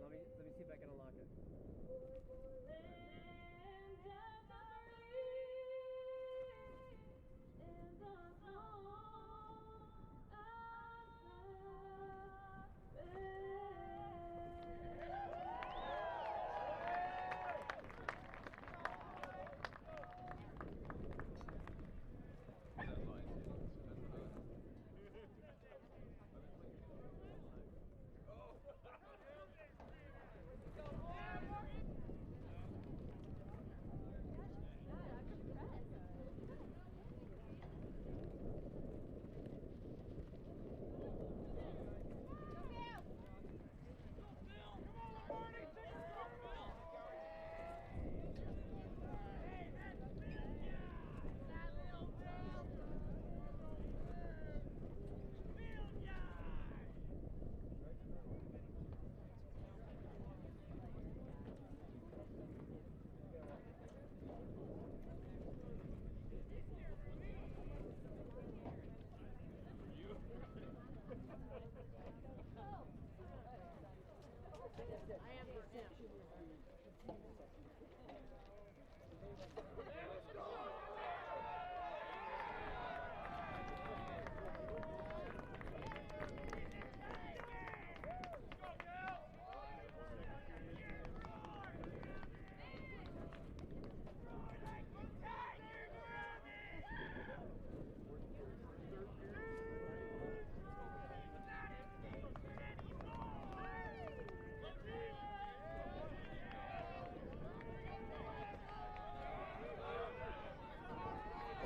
Let me see if I can unlock it.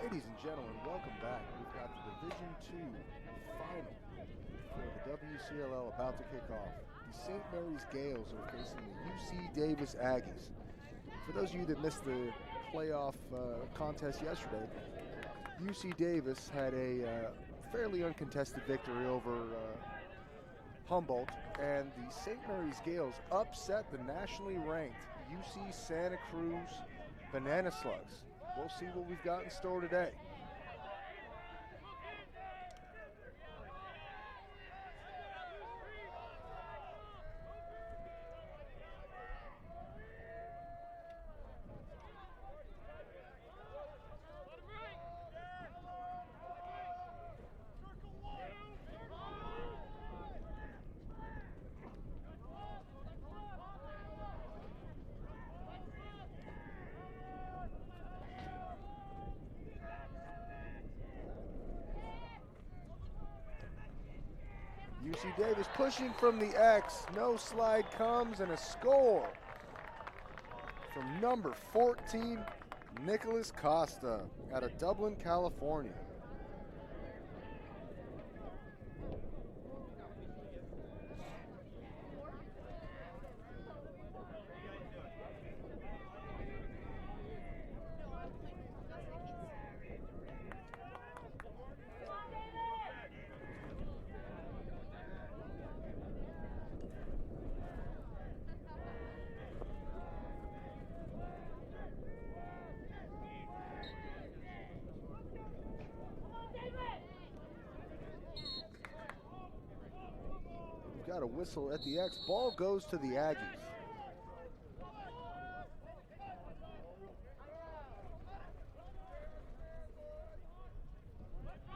Ladies and gentlemen, welcome back. We've got the Division II final for the WCLL about to kick off. The St. Mary's Gales are facing the UC Davis Aggies. For those of you that missed the playoff contest yesterday, UC Davis had a fairly uncontested victory over Humboldt, and the St. Mary's Gales upset the nationally ranked UC Santa Cruz Banana Slugs. We'll see what we've got in store today. UC Davis pushing from the X. No slide comes, and a score from number 14, Nicholas Costa out of Dublin, California. Got a whistle at the X. Ball goes to the Aggies.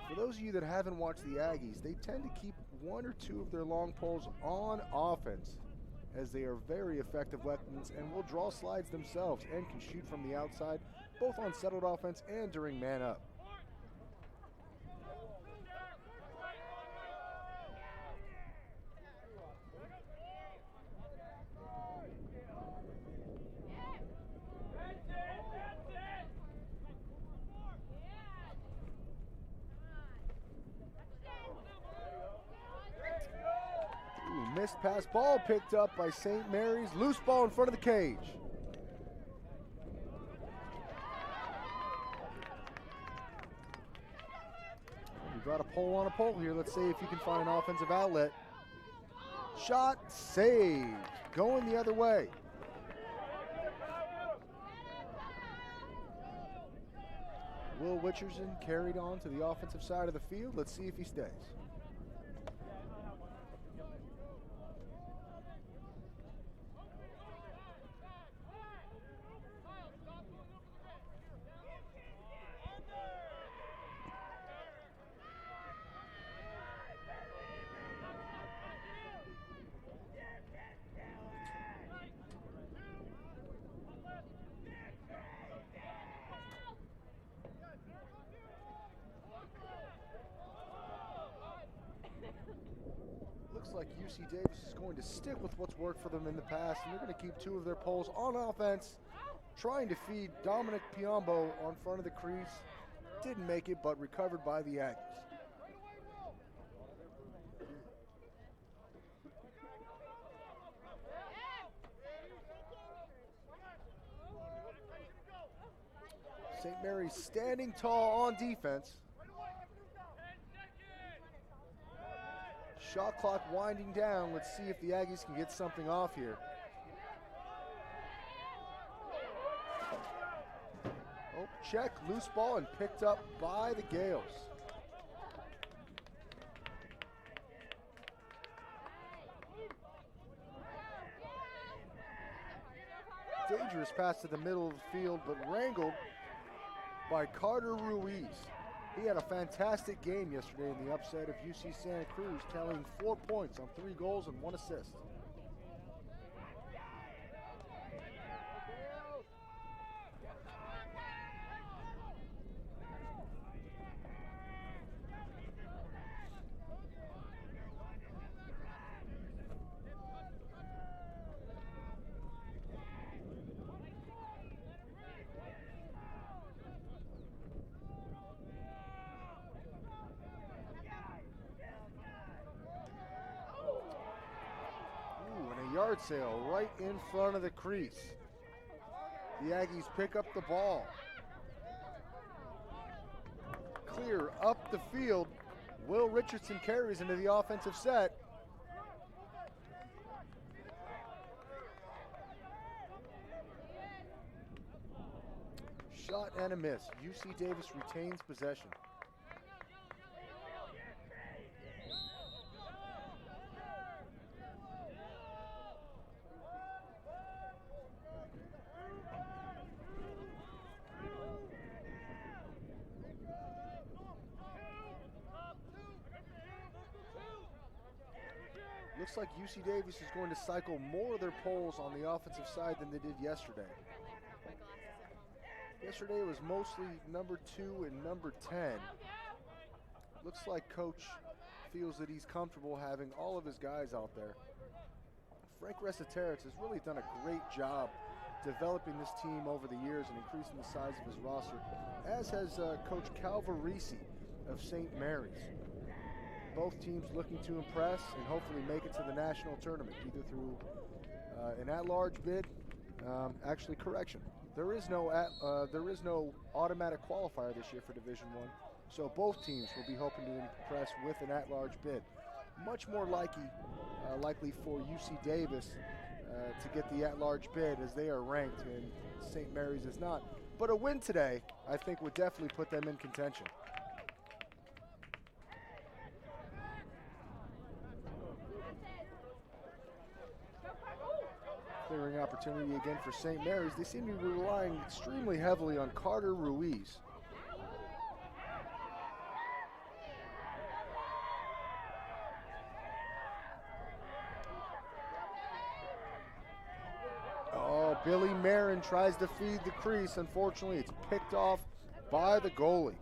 For those of you that haven't watched the Aggies, they tend to keep one or two of their long poles on offense, as they are very effective weapons and will draw slides themselves and can shoot from the outside, both on settled offense and during man up. Missed pass, ball picked up by St. Mary's. Loose ball in front of the cage. We've got a pole on a pole here. Let's see if you can find an offensive outlet. Shot saved. Going the other way. Will Witcherson carried on to the offensive side of the field. Let's see if he stays. like UC Davis is going to stick with what's worked for them in the past, and they're going to keep two of their poles on offense, trying to feed Dominic Piombo on front of the crease. Didn't make it, but recovered by the Aggies. St. Mary's standing tall on defense. Shot clock winding down. Let's see if the Aggies can get something off here. Oh, check, loose ball, and picked up by the Gales. Dangerous pass to the middle of the field, but wrangled by Carter Ruiz. He had a fantastic game yesterday in the upset of UC Santa Cruz, tallying 4 points on 3 goals and 1 assist. Yard sale right in front of the crease. The Aggies pick up the ball. Clear up the field. Will Richardson carries into the offensive set. Shot and a miss. UC Davis retains possession. Looks like UC Davis is going to cycle more of their poles on the offensive side than they did yesterday. Yesterday it was mostly number 2 and number 10. Looks like Coach feels that he's comfortable having all of his guys out there. Frank Resiteritz has really done a great job developing this team over the years and increasing the size of his roster, as has Coach Calvarisi of St. Mary's. Both teams looking to impress and hopefully make it to the national tournament, either through an at-large bid. Actually, correction. There is no automatic qualifier this year for Division I, so both teams will be hoping to impress with an at-large bid. Much more likely for UC Davis to get the at-large bid, as they are ranked and St. Mary's is not. But a win today, I think, would definitely put them in contention. Clearing opportunity again for St. Mary's. They seem to be relying extremely heavily on Carter Ruiz. Oh, Billy Marin tries to feed the crease. Unfortunately, it's picked off by the goalie.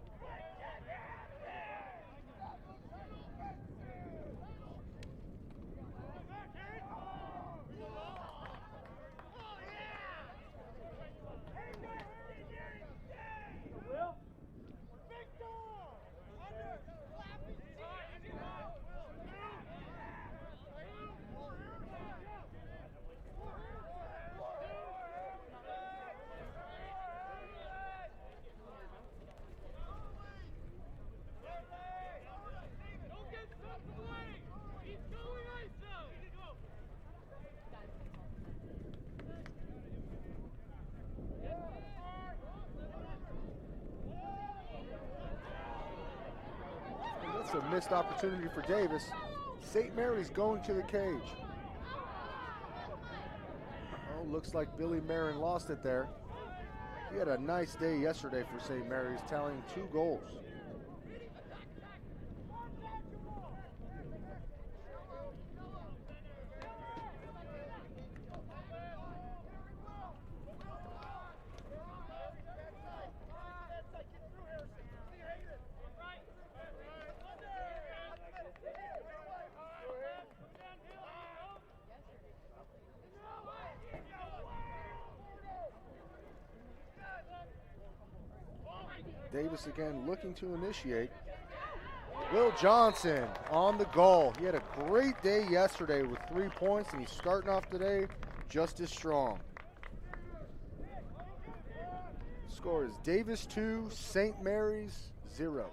A missed opportunity for Davis. St. Mary's going to the cage. Oh, looks like Billy Marin lost it there. He had a nice day yesterday for St. Mary's, tallying 2 goals. Davis again looking to initiate. Will Johnson on the goal. He had a great day yesterday with 3 points, and he's starting off today just as strong. Score is Davis 2, St. Mary's 0.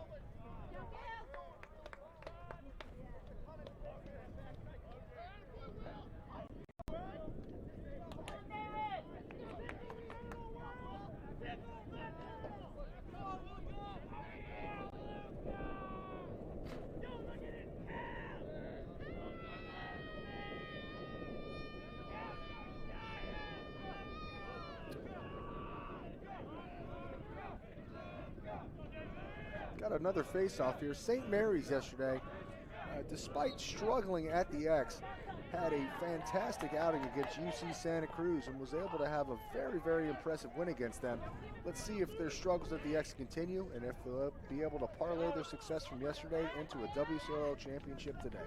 Got another face-off here. St. Mary's yesterday, despite struggling at the X, had a fantastic outing against UC Santa Cruz and was able to have a very, very impressive win against them. Let's see if their struggles at the X continue and if they'll be able to parlay their success from yesterday into a WCLL championship today.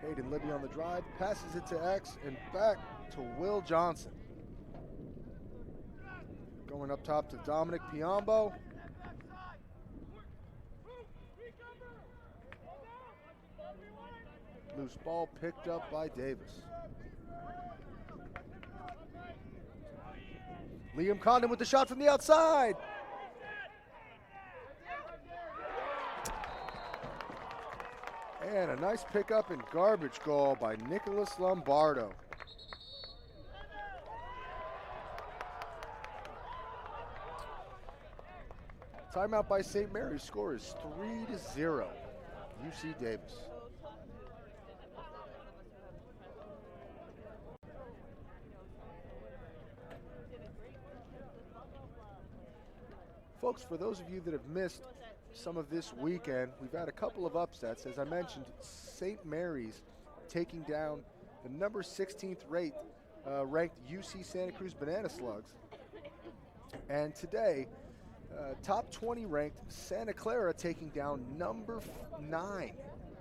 Hayden Libby on the drive, passes it to X and back to Will Johnson. Going up top to Dominic Piombo. Loose ball picked up by Davis. Liam Condon with the shot from the outside. And a nice pickup and garbage goal by Nicholas Lombardo. Timeout by St. Mary's. Score is 3-0. UC Davis. Folks, for those of you that have missed some of this weekend, we've had a couple of upsets. As I mentioned, St. Mary's taking down the number 16th ranked UC Santa Cruz Banana Slugs. And today, top 20 ranked Santa Clara taking down number 9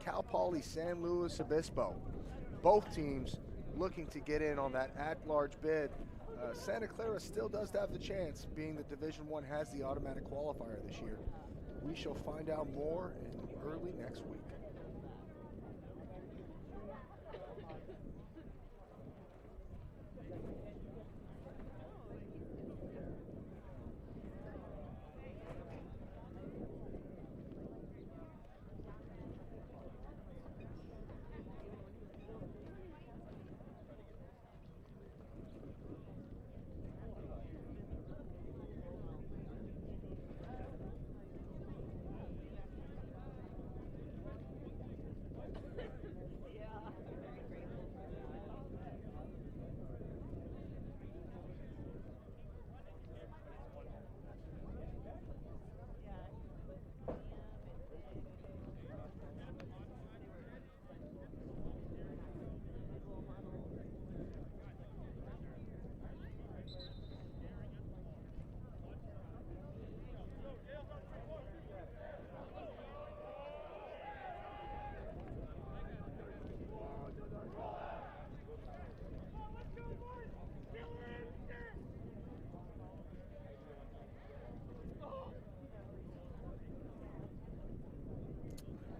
Cal Poly San Luis Obispo. Both teams looking to get in on that at-large bid. Santa Clara still does have the chance, being that Division I has the automatic qualifier this year. We shall find out more in early next week.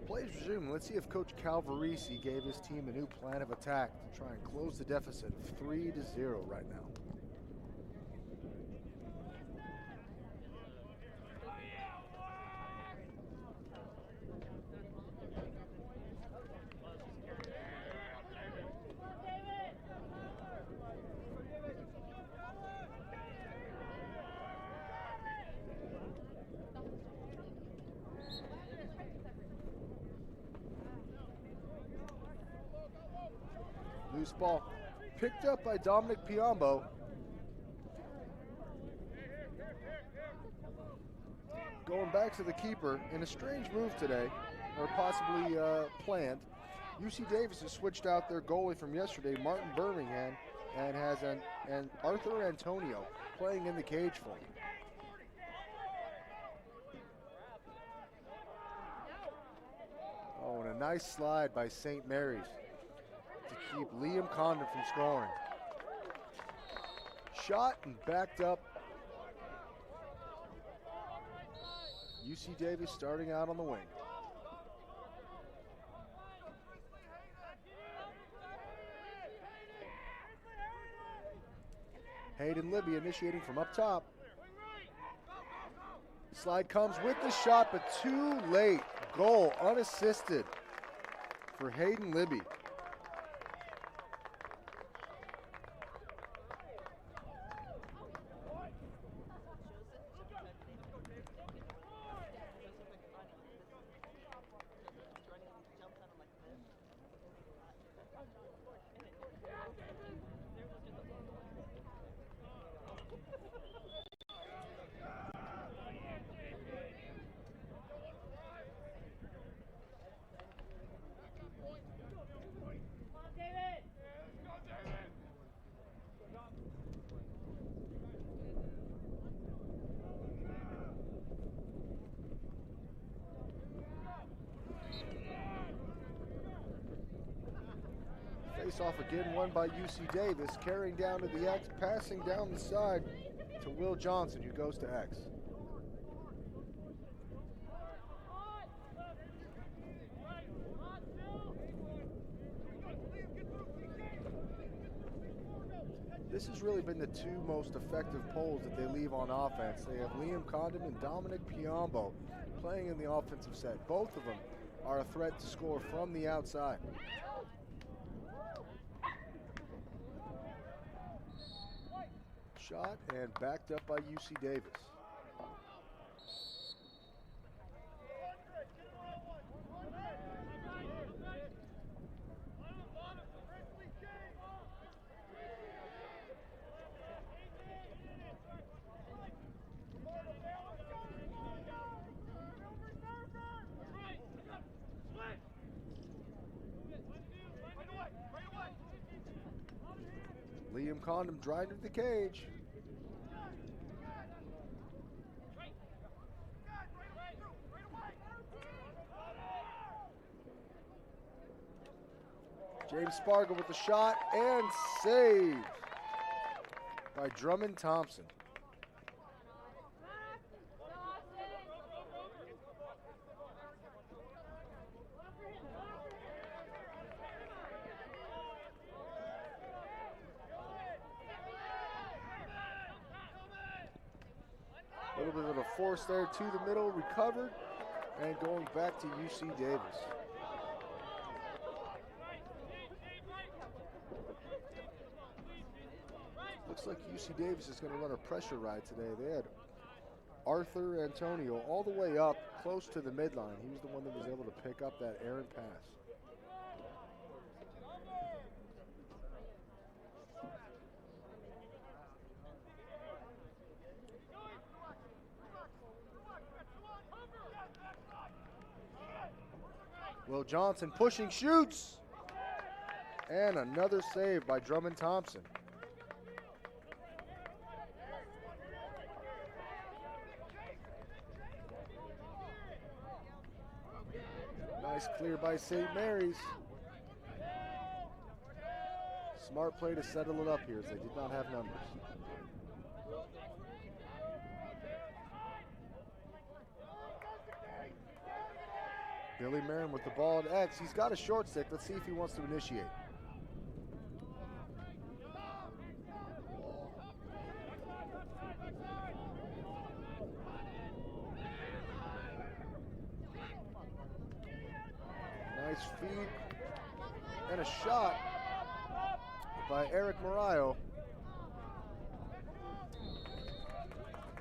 Plays resume. Let's see if Coach Calvarisi gave his team a new plan of attack to try and close the deficit of 3-0 right now. Loose ball picked up by Dominic Piombo. Going back to the keeper in a strange move today, or possibly planned. UC Davis has switched out their goalie from yesterday, Martin Birmingham, and has an Arthur Antonio playing in the cage for him. Oh, and a nice slide by St. Mary's to keep Liam Condon from scoring. Shot and backed up. UC Davis starting out on the wing. Hayden Libby initiating from up top. Slide comes with the shot, but too late. Goal unassisted for Hayden Libby. Face off again, won by UC Davis, carrying down to the X, passing down the side to Will Johnson, who goes to X. This has really been the two most effective poles that they leave on offense. They have Liam Condon and Dominic Piombo playing in the offensive set. Both of them are a threat to score from the outside. Shot and backed up by UC Davis. Liam Condon driving to the cage. James Spargo with the shot and saved by Drummond Thompson. A little bit of a force there to the middle, recovered, and going back to UC Davis. Looks like UC Davis is going to run a pressure ride today. They had Arthur Antonio all the way up close to the midline. He was the one that was able to pick up that errant pass. Will Johnson pushing, shoots, and another save by Drummond Thompson. Nice clear by St. Mary's. Smart play to settle it up here as they did not have numbers. Billy Merrim with the ball at X. He's got a short stick. Let's see if he wants to initiate. Nice feed and a shot by Eric Morayo.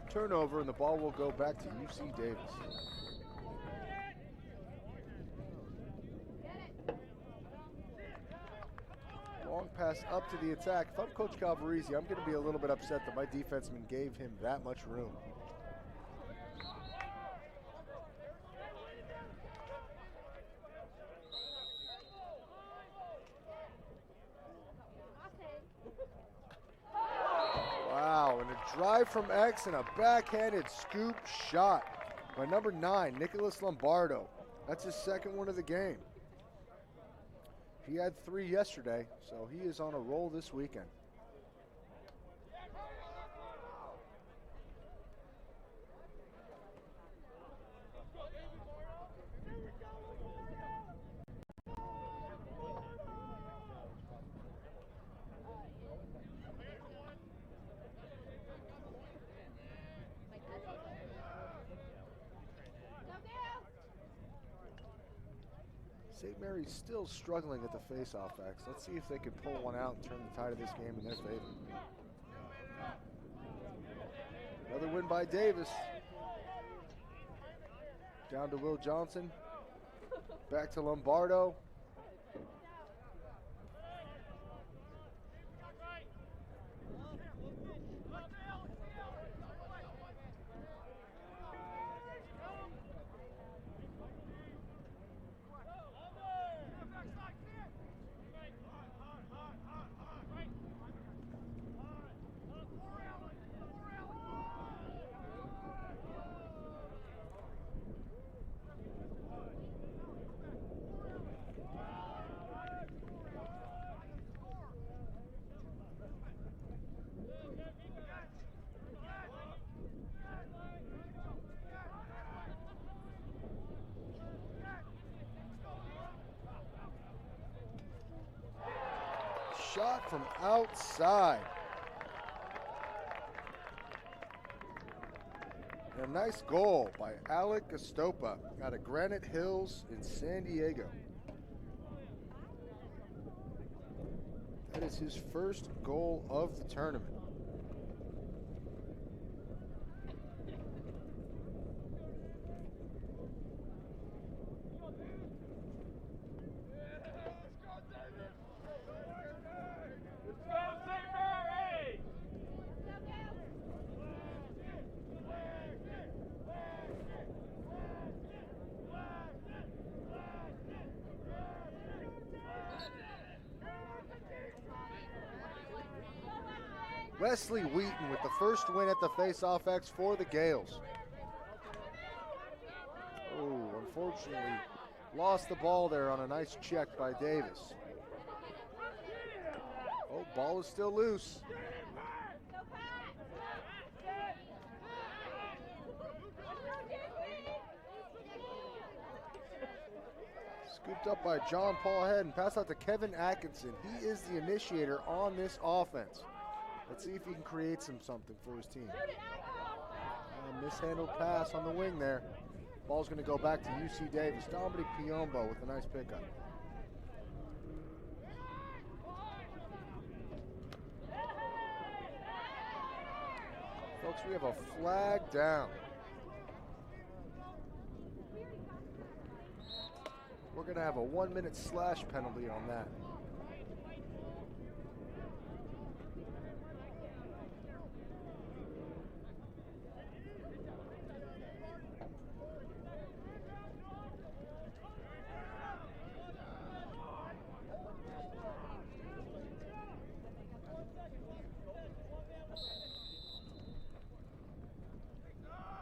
Turnover, and the ball will go back to UC Davis. Long pass up to the attack. If I'm Coach Calvarese, I'm going to be a little bit upset that my defenseman gave him that much room. Wow, and a drive from X and a backhanded scoop shot by number 9, Nicholas Lombardo. That's his second one of the game. He had 3 yesterday, so he is on a roll this weekend. St. Mary's still struggling at the face-off X. Let's see if they can pull one out and turn the tide of this game in their favor. Another win by Davis. Down to Will Johnson. Back to Lombardo. Shot from outside. And a nice goal by Alec Gastopa out of Granite Hills in San Diego. That is his first goal of the tournament. Wesley Wheaton with the first win at the face-off X for the Gales. Oh, unfortunately, lost the ball there on a nice check by Davis. Oh, ball is still loose. Scooped up by John Paul Head and passed out to Kevin Atkinson. He is the initiator on this offense. Let's see if he can create something for his team. Mishandled pass on the wing there. Ball's going to go back to UC Davis. Dominic Piombo with a nice pickup. Folks, we have a flag down. We're going to have a 1-minute slash penalty on that.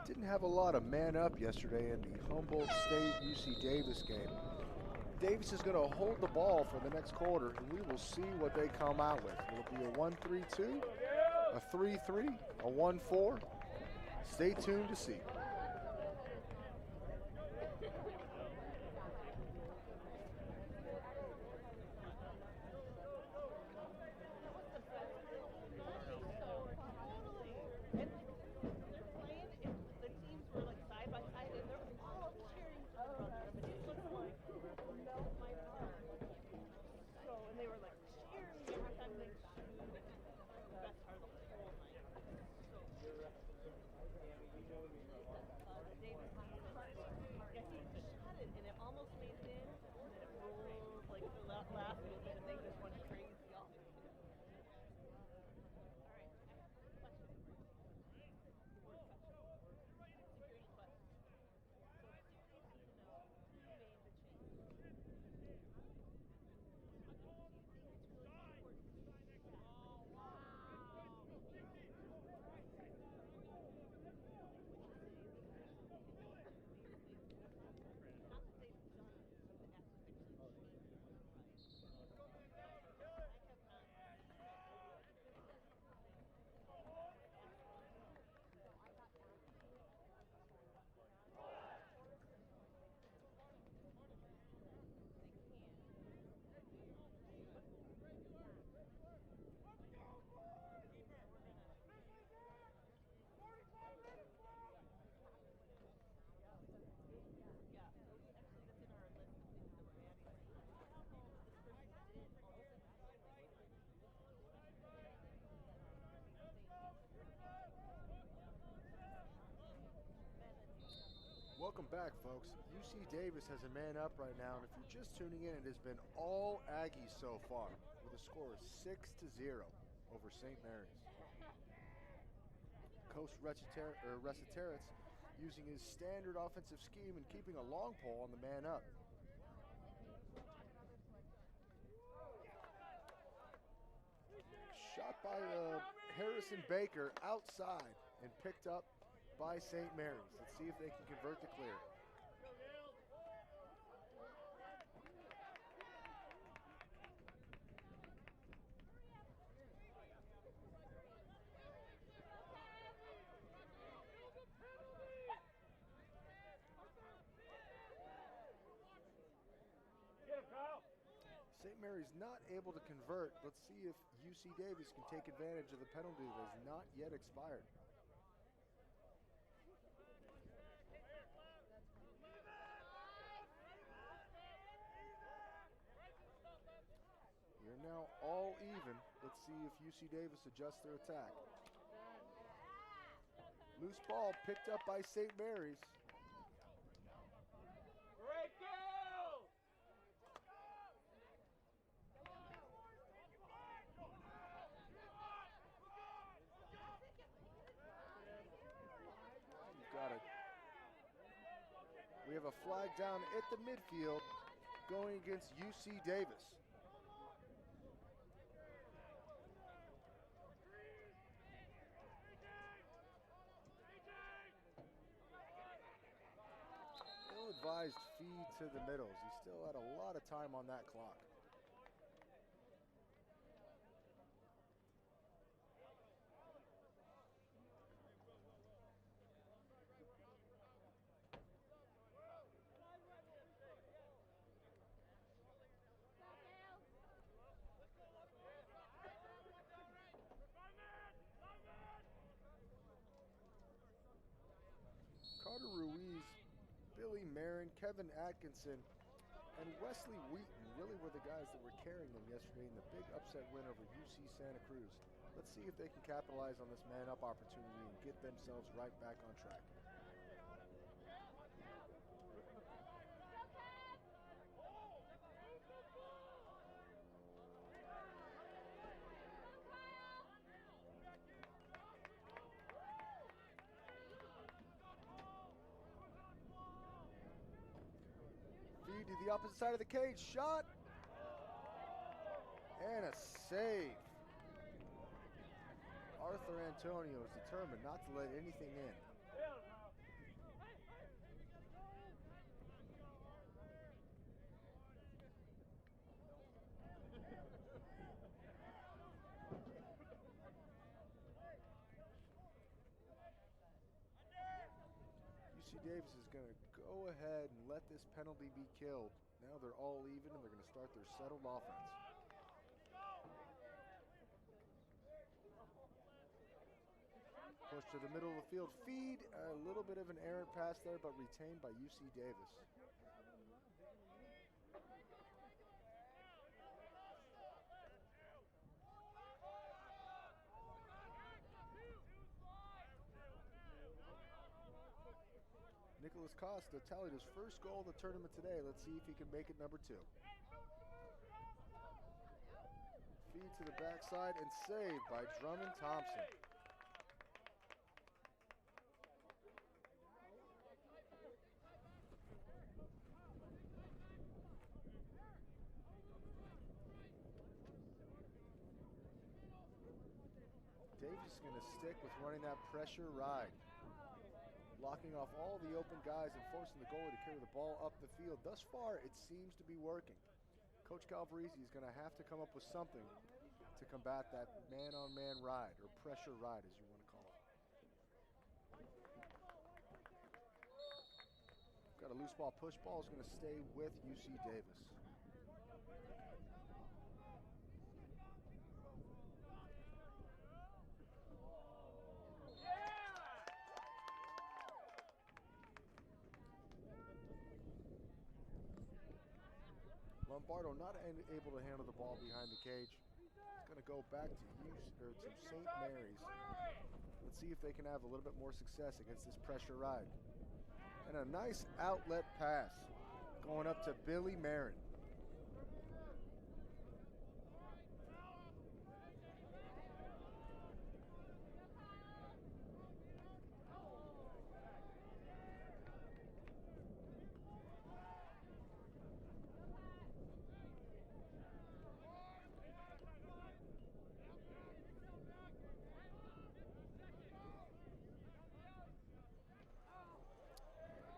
Didn't have a lot of man up yesterday in the Humboldt State UC Davis game. Davis is going to hold the ball for the next quarter, and we will see what they come out with. Will it be a 1-3-2, a 3-3, a 1-4? Stay tuned to see. Welcome back, folks. UC Davis has a man up right now, and if you're just tuning in, it has been all Aggies so far, with a score of 6-0 over St. Mary's. Coach Reciteritz using his standard offensive scheme and keeping a long pole on the man up. Shot by Harrison Baker outside and picked up by St. Mary's. Let's see if they can convert the clear. St. Mary's not able to convert. Let's see if UC Davis can take advantage of the penalty that has not yet expired. We're now all even. Let's see if UC Davis adjusts their attack. Loose ball picked up by St. Mary's. Got it. We have a flag down at the midfield going against UC Davis. Ill-advised feed to the middles. He still had a lot of time on that clock. Carter Ruiz, Billy Marin, Kevin Atkinson, and Wesley Wheaton really were the guys that were carrying them yesterday in the big upset win over UC Santa Cruz. Let's see if they can capitalize on this man-up opportunity and get themselves right back on track. Feed to the opposite side of the cage, shot, and a save. Arthur Antonio is determined not to let anything in. UC Davis is going to go ahead and let this penalty be killed. Now they're all even and they're going to start their settled offense. Push to the middle of the field, feed, a little bit of an errant pass there, but retained by UC Davis. Nicholas Costa tallied his first goal of the tournament today. Let's see if he can make it number 2. Feed to the backside and saved by Drummond Thompson. Davis is going to stick with running that pressure ride, blocking off all the open guys and forcing the goalie to carry the ball up the field. Thus far, it seems to be working. Coach Calvarisi is going to have to come up with something to combat that man-on-man ride, or pressure ride, as you want to call it. Got a loose ball, push ball is going to stay with UC Davis. Lombardo not able to handle the ball behind the cage. It's going to go back to St. Mary's. Let's see if they can have a little bit more success against this pressure ride. And a nice outlet pass going up to Billy Marin.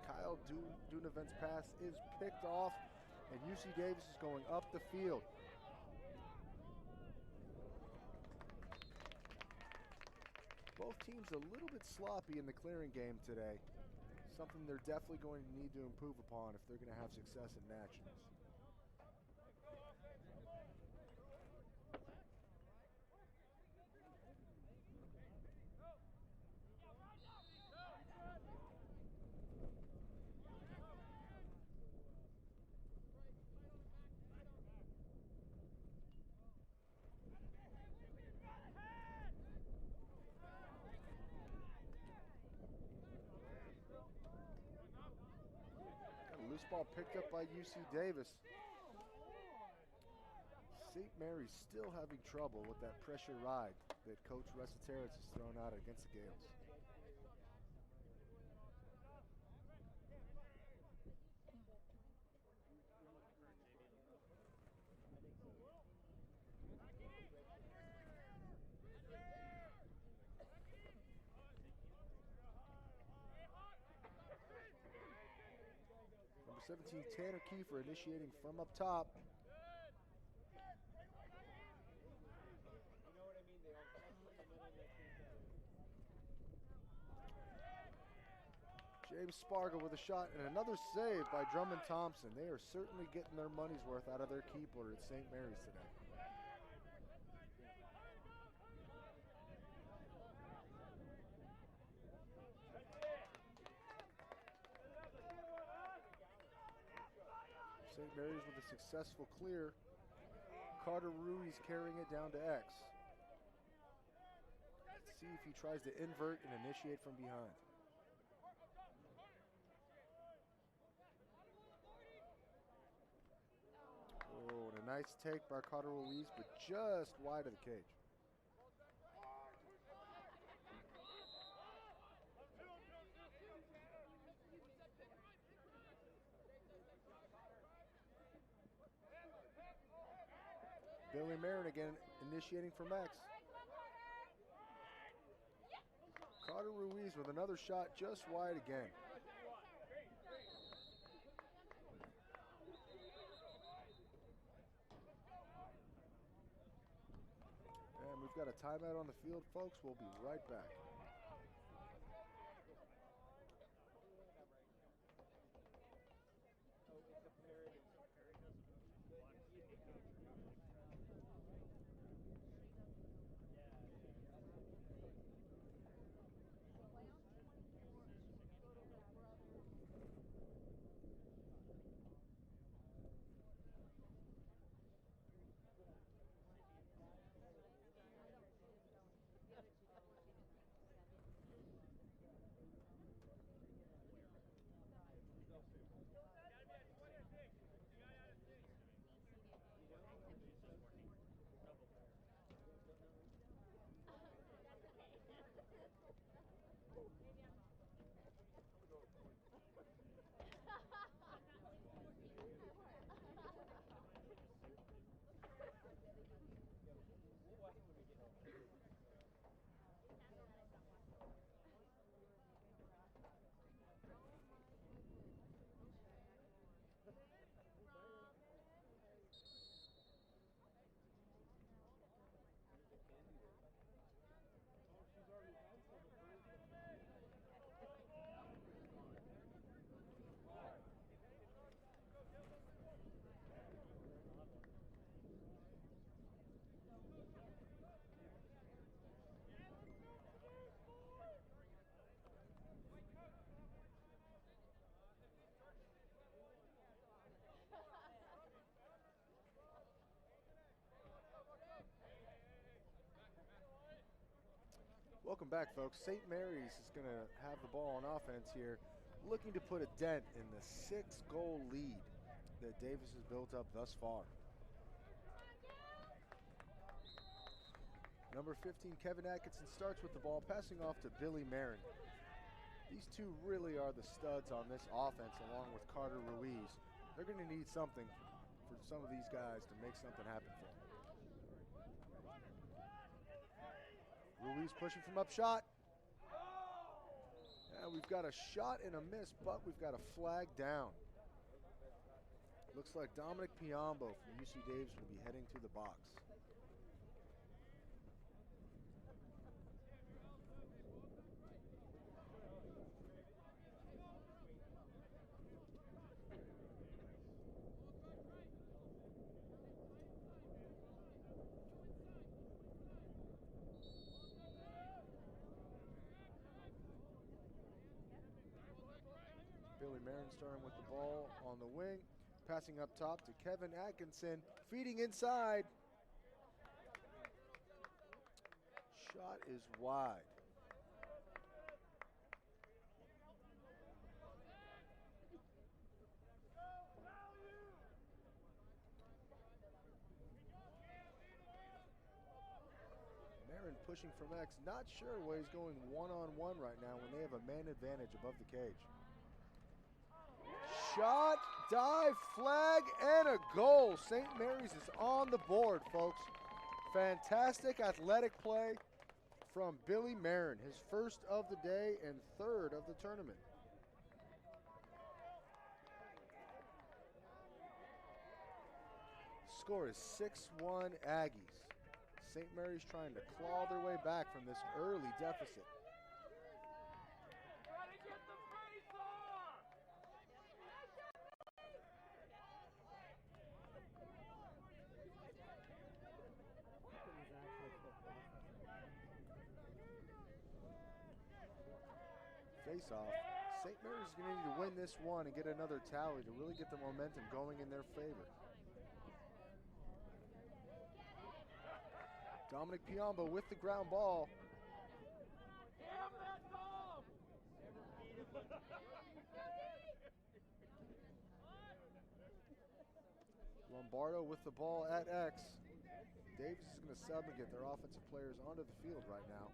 Kyle Dunavant's pass is picked off, and UC Davis is going up the field. Both teams a little bit sloppy in the clearing game today. Something they're definitely going to need to improve upon if they're going to have success at Nationals. Loose ball picked up by UC Davis. St. Mary's still having trouble with that pressure ride that Coach Resiteras has thrown out against the Gales. Number 17, Tanner Kiefer, initiating from up top. James Spargo with a shot and another save by Drummond Thompson. They are certainly getting their money's worth out of their keeper at St. Mary's today. St. Mary's with a successful clear. Carter Ruiz carrying it down to X. Let's see if he tries to invert and initiate from behind. Oh, and a nice take by Carter Ruiz, but just wide of the cage. Billy Marin again initiating from X. Carter Ruiz with another shot just wide again. And we've got a timeout on the field, folks. We'll be right back. Welcome back, folks. St. Mary's is going to have the ball on offense here. looking to put a dent in the 6-goal lead that Davis has built up thus far. Number 15, Kevin Atkinson, starts with the ball, passing off to Billy Marin. These two really are the studs on this offense, along with Carter Ruiz. They're going to need something for some of these guys to make something happen for them. Ruiz pushing from up shot. And we've got a shot and a miss, but we've got a flag down. Looks like Dominic Piombo from UC Davis will be heading to the box. Billy Marin starting with the ball on the wing, passing up top to Kevin Atkinson, feeding inside. Shot is wide. Marin pushing from X, not sure where he's going one-on-one right now when they have a man advantage above the cage. Shot, dive, flag, and a goal. St. Mary's is on the board, folks. Fantastic athletic play from Billy Marin, his first of the day and third of the tournament. Score is 6-1 Aggies. St. Mary's trying to claw their way back from this early deficit. Face-off. St. Mary's is going to need to win this one and get another tally to really get the momentum going in their favor. Dominic Piombo with the ground ball. Lombardo with the ball at X. Davis is going to sub and get their offensive players onto the field right now.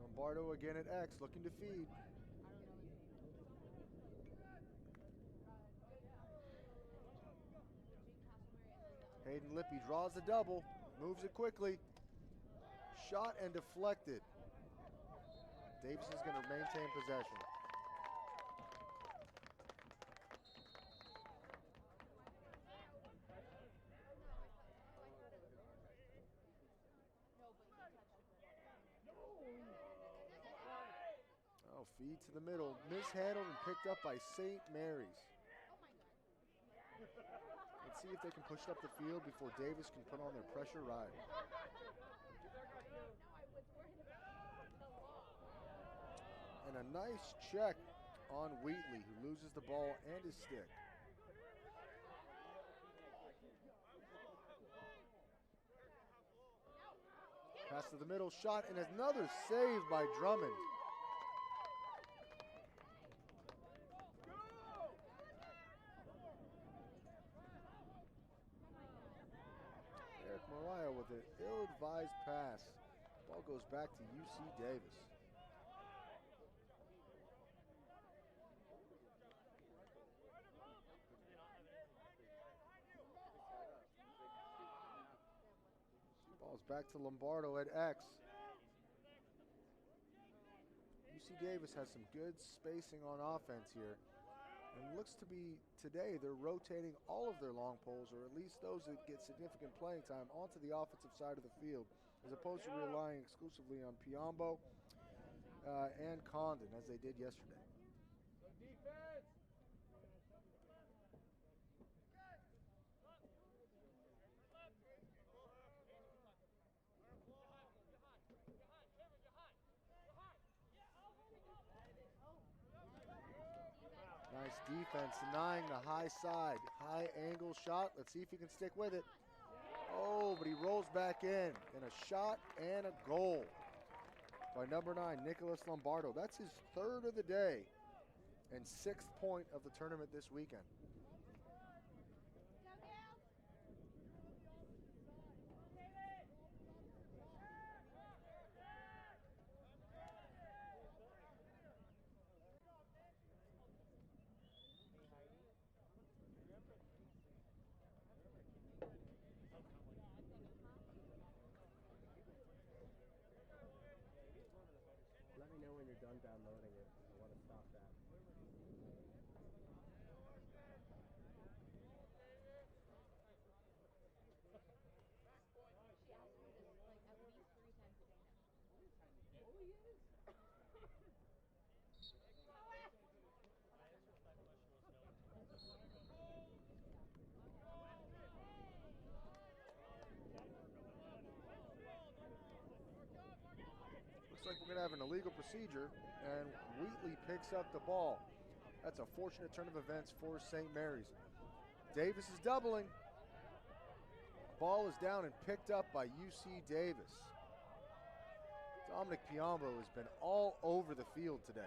Lombardo again at X, looking to feed. Hayden Lippy draws the double, moves it quickly. Shot and deflected. Davis is going to maintain possession. Oh, feed to the middle, mishandled and picked up by St. Mary's. Let's see if they can push it up the field before Davis can put on their pressure ride. And a nice check on Wheatley, who loses the ball and his stick. Pass to the middle, shot, and another save by Drummond. Eric Mariah with an ill-advised pass. Ball goes back to UC Davis. Ball's back to Lombardo at X. UC Davis has some good spacing on offense here. And looks to be, today, they're rotating all of their long poles, or at least those that get significant playing time, onto the offensive side of the field, as opposed to relying exclusively on Piombo and Condon, as they did yesterday. Nice defense, denying the high side. High angle shot. Let's see if he can stick with it. Oh, but he rolls back in. And a shot and a goal by number 9, Nicholas Lombardo. That's his 3rd of the day and 6th point of the tournament this weekend. Let me know when you're done downloading it. I want to stop that. She asked me this like at least 3 times a day now. Oh, he is. Looks like we're going to have an illegal procedure, and Wheatley picks up the ball. That's a fortunate turn of events for St. Mary's. Davis is doubling. Ball is down and picked up by UC Davis. Dominic Piombo has been all over the field today.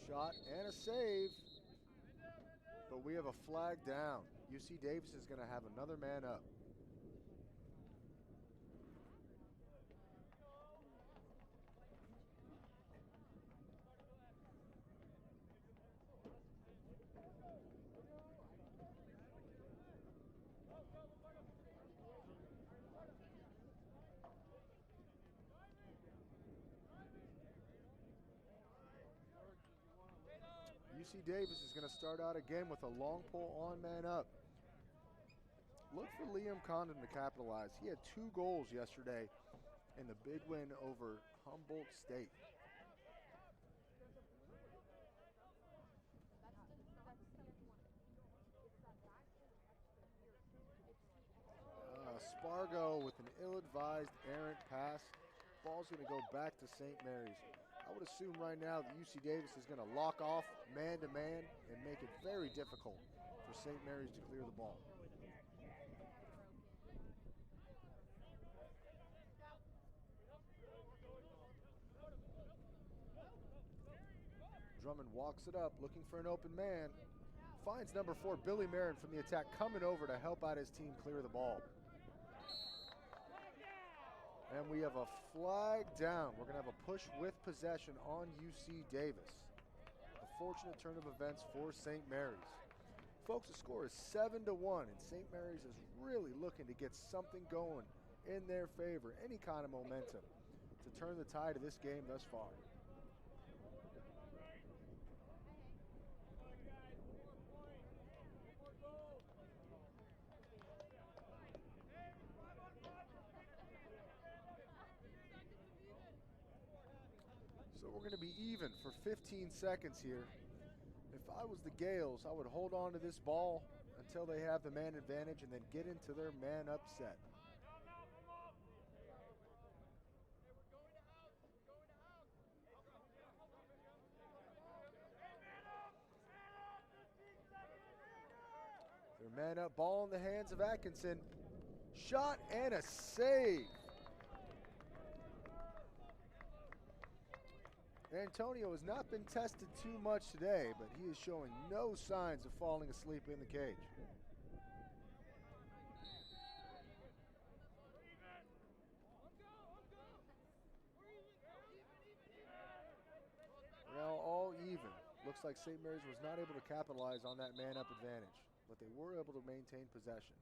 Shot and a save, but we have a flag down. UC Davis is going to have another man up. UC Davis is going to start out again with a long pull on man up. Look for Liam Condon to capitalize. He had 2 goals yesterday in the big win over Humboldt State. Spargo with an ill-advised errant pass. Ball's going to go back to St. Mary's. I would assume right now that UC Davis is going to lock off man-to-man and make it very difficult for St. Mary's to clear the ball. Drummond walks it up, looking for an open man. Finds number 4, Billy Marin from the attack, coming over to help out his team clear the ball. And we have a flag down. We're going to have a push with possession on UC Davis. A fortunate turn of events for St. Mary's. Folks, the score is 7-1, and St. Mary's is really looking to get something going in their favor, any kind of momentum to turn the tide of this game thus far. So we're going to be even for 15 seconds here. If I was the Gales, I would hold on to this ball until they have the man advantage and then get into their man upset. Their man up, ball in the hands of Atkinson. Shot and a save. Antonio has not been tested too much today, but he is showing no signs of falling asleep in the cage. Now all even. Looks like St. Mary's was not able to capitalize on that man-up advantage, but they were able to maintain possession.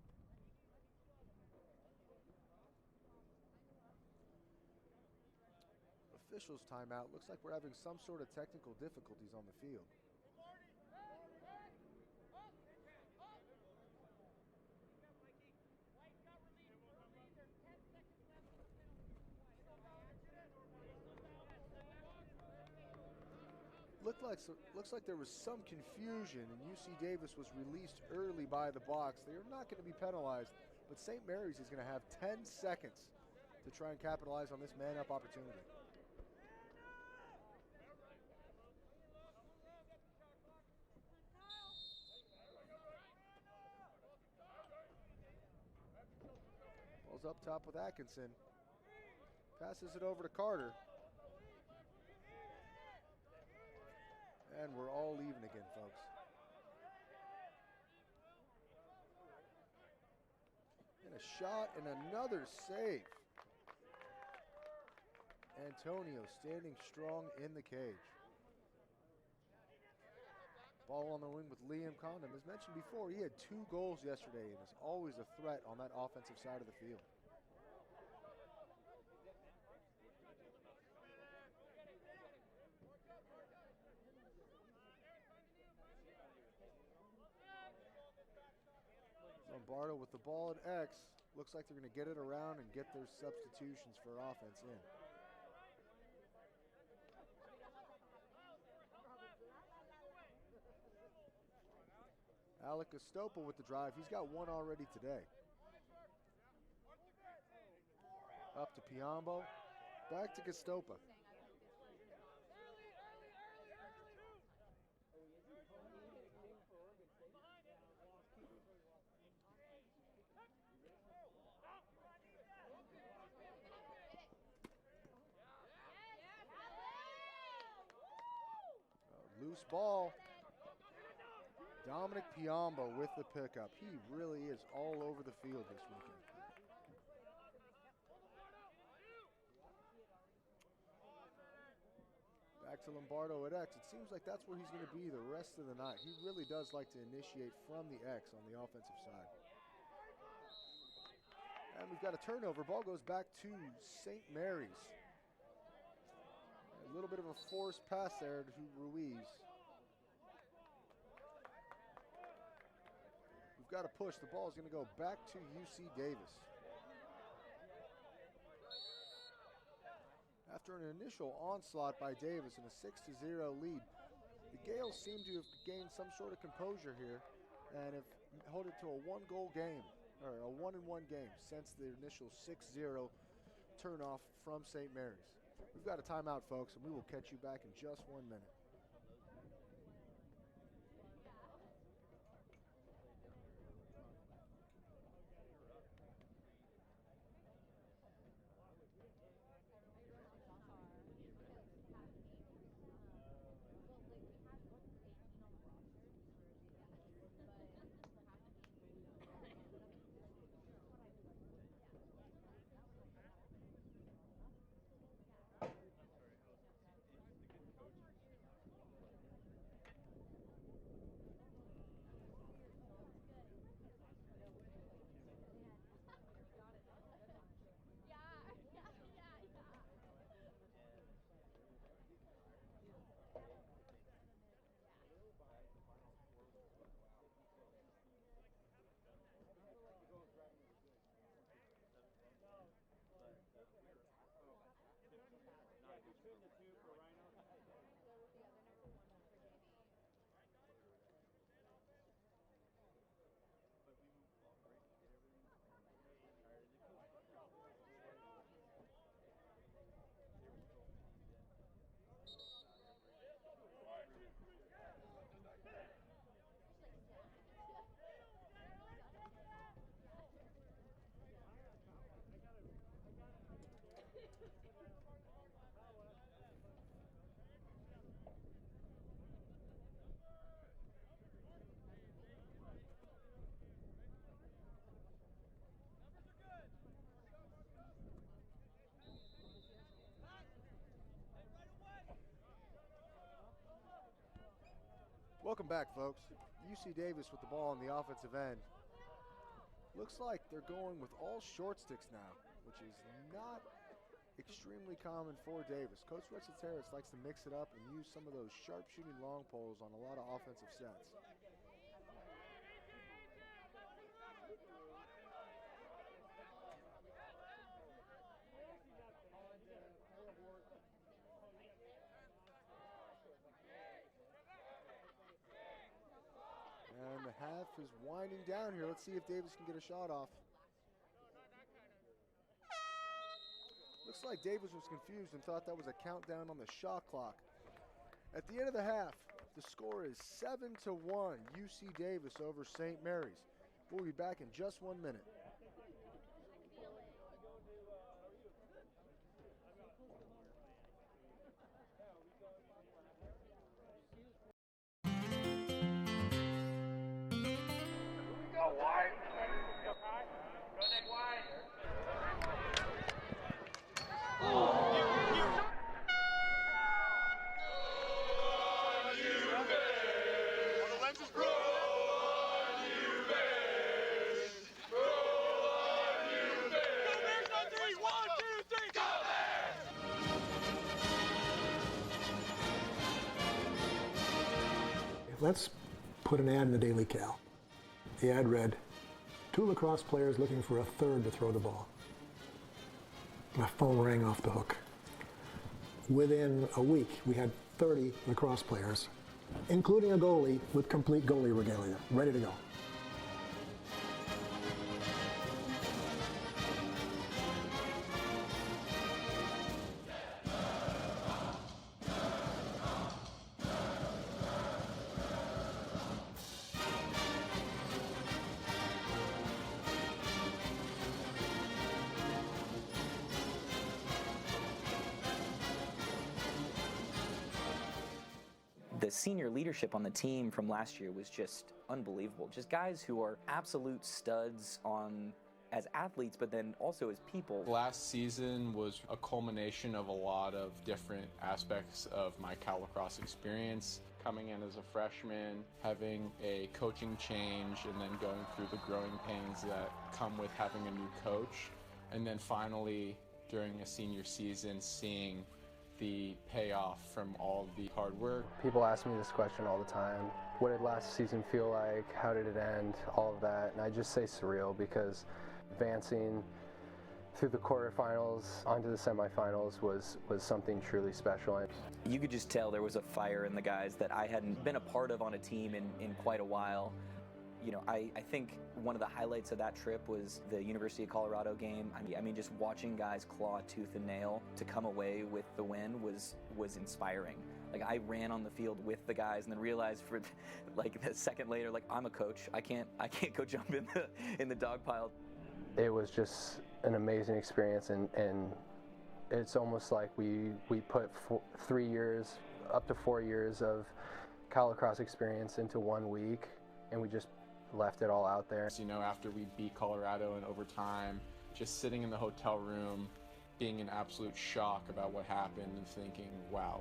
Officials timeout. Looks like we're having some sort of technical difficulties on the field. looks like there was some confusion, and UC Davis was released early by the box. They are not going to be penalized, but St. Mary's is going to have 10 seconds to try and capitalize on this man-up opportunity. Ball's up top with Atkinson. Passes it over to Carter. And we're all even again, folks. And a shot and another save. Antonio standing strong in the cage. Ball on the wing with Liam Condon. As mentioned before, he had 2 goals yesterday and is always a threat on that offensive side of the field. Lombardo with the ball at X. Looks like they're going to get it around and get their substitutions for offense in. Alec Estopa with the drive. He's got 1 already today. Up to Piombo. Back to Estopa. Loose ball. Dominic Piombo with the pickup. He really is all over the field this weekend. Back to Lombardo at X. It seems like that's where he's going to be the rest of the night. He really does like to initiate from the X on the offensive side. And we've got a turnover. Ball goes back to St. Mary's. A little bit of a forced pass there to Ruiz. We've got to push. The ball is going to go back to UC Davis. After an initial onslaught by Davis and a 6-0 lead, the Gales seem to have gained some sort of composure here and have held it to a 1-goal game, or a 1-1 game since the initial 6-0 turnoff from St. Mary's. We've got a timeout, folks, and we will catch you back in just 1 minute. Welcome back, folks. UC Davis with the ball on the offensive end. Looks like they're going with all short sticks now, which is not extremely common for Davis. Coach Retziteris likes to mix it up and use some of those sharp-shooting long poles on a lot of offensive sets. half is winding down here. Let's see if Davis can get a shot off. Looks like Davis was confused and thought that was a countdown on the shot clock. At the end of the half, the score is 7-1, UC Davis over St. Mary's. We'll be back in just 1 minute. Let's put an ad in the Daily Cal. The ad read, 2 lacrosse players looking for a third to throw the ball. My phone rang off the hook. Within a week, we had 30 lacrosse players, including a goalie with complete goalie regalia, ready to go. The senior leadership on the team from last year was just unbelievable. Just guys who are absolute studs as athletes, but then also as people. Last season was a culmination of a lot of different aspects of my Cal lacrosse experience. Coming in as a freshman, having a coaching change, and then going through the growing pains that come with having a new coach. And then finally, during a senior season, seeing the payoff from all the hard work. People ask me this question all the time. What did last season feel like? How did it end? All of that. And I just say surreal, because advancing through the quarterfinals onto the semifinals was something truly special. You could just tell there was a fire in the guys that I hadn't been a part of on a team in quite a while. You know, I think one of the highlights of that trip was the University of Colorado game. I mean, just watching guys claw tooth and nail to come away with the win was inspiring. Like, I ran on the field with the guys and then realized for like a second later, like, I'm a coach. I can't go jump in the dog pile. It was just an amazing experience, and it's almost like we put 3 years, up to 4 years of Cal lacrosse experience into 1 week, and we just left it all out there. You know, after we beat Colorado in overtime, just sitting in the hotel room, being in absolute shock about what happened and thinking, wow,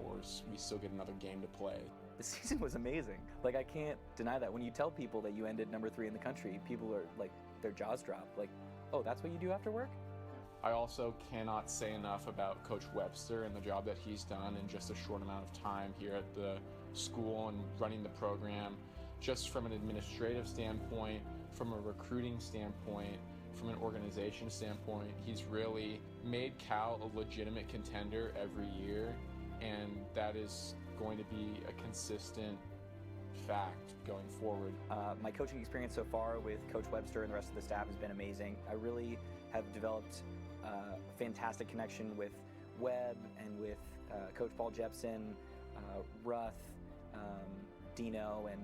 we still get another game to play. The season was amazing. Like, I can't deny that. When you tell people that you ended number 3 in the country, people are like, their jaws drop. Like, oh, that's what you do after work? I also cannot say enough about Coach Webster and the job that he's done in just a short amount of time here at the school and running the program. Just from an administrative standpoint, from a recruiting standpoint, from an organization standpoint, he's really made Cal a legitimate contender every year, and that is going to be a consistent fact going forward. My coaching experience so far with Coach Webster and the rest of the staff has been amazing. I really have developed a fantastic connection with Webb and with Coach Paul Jepson, Ruth, Dino, and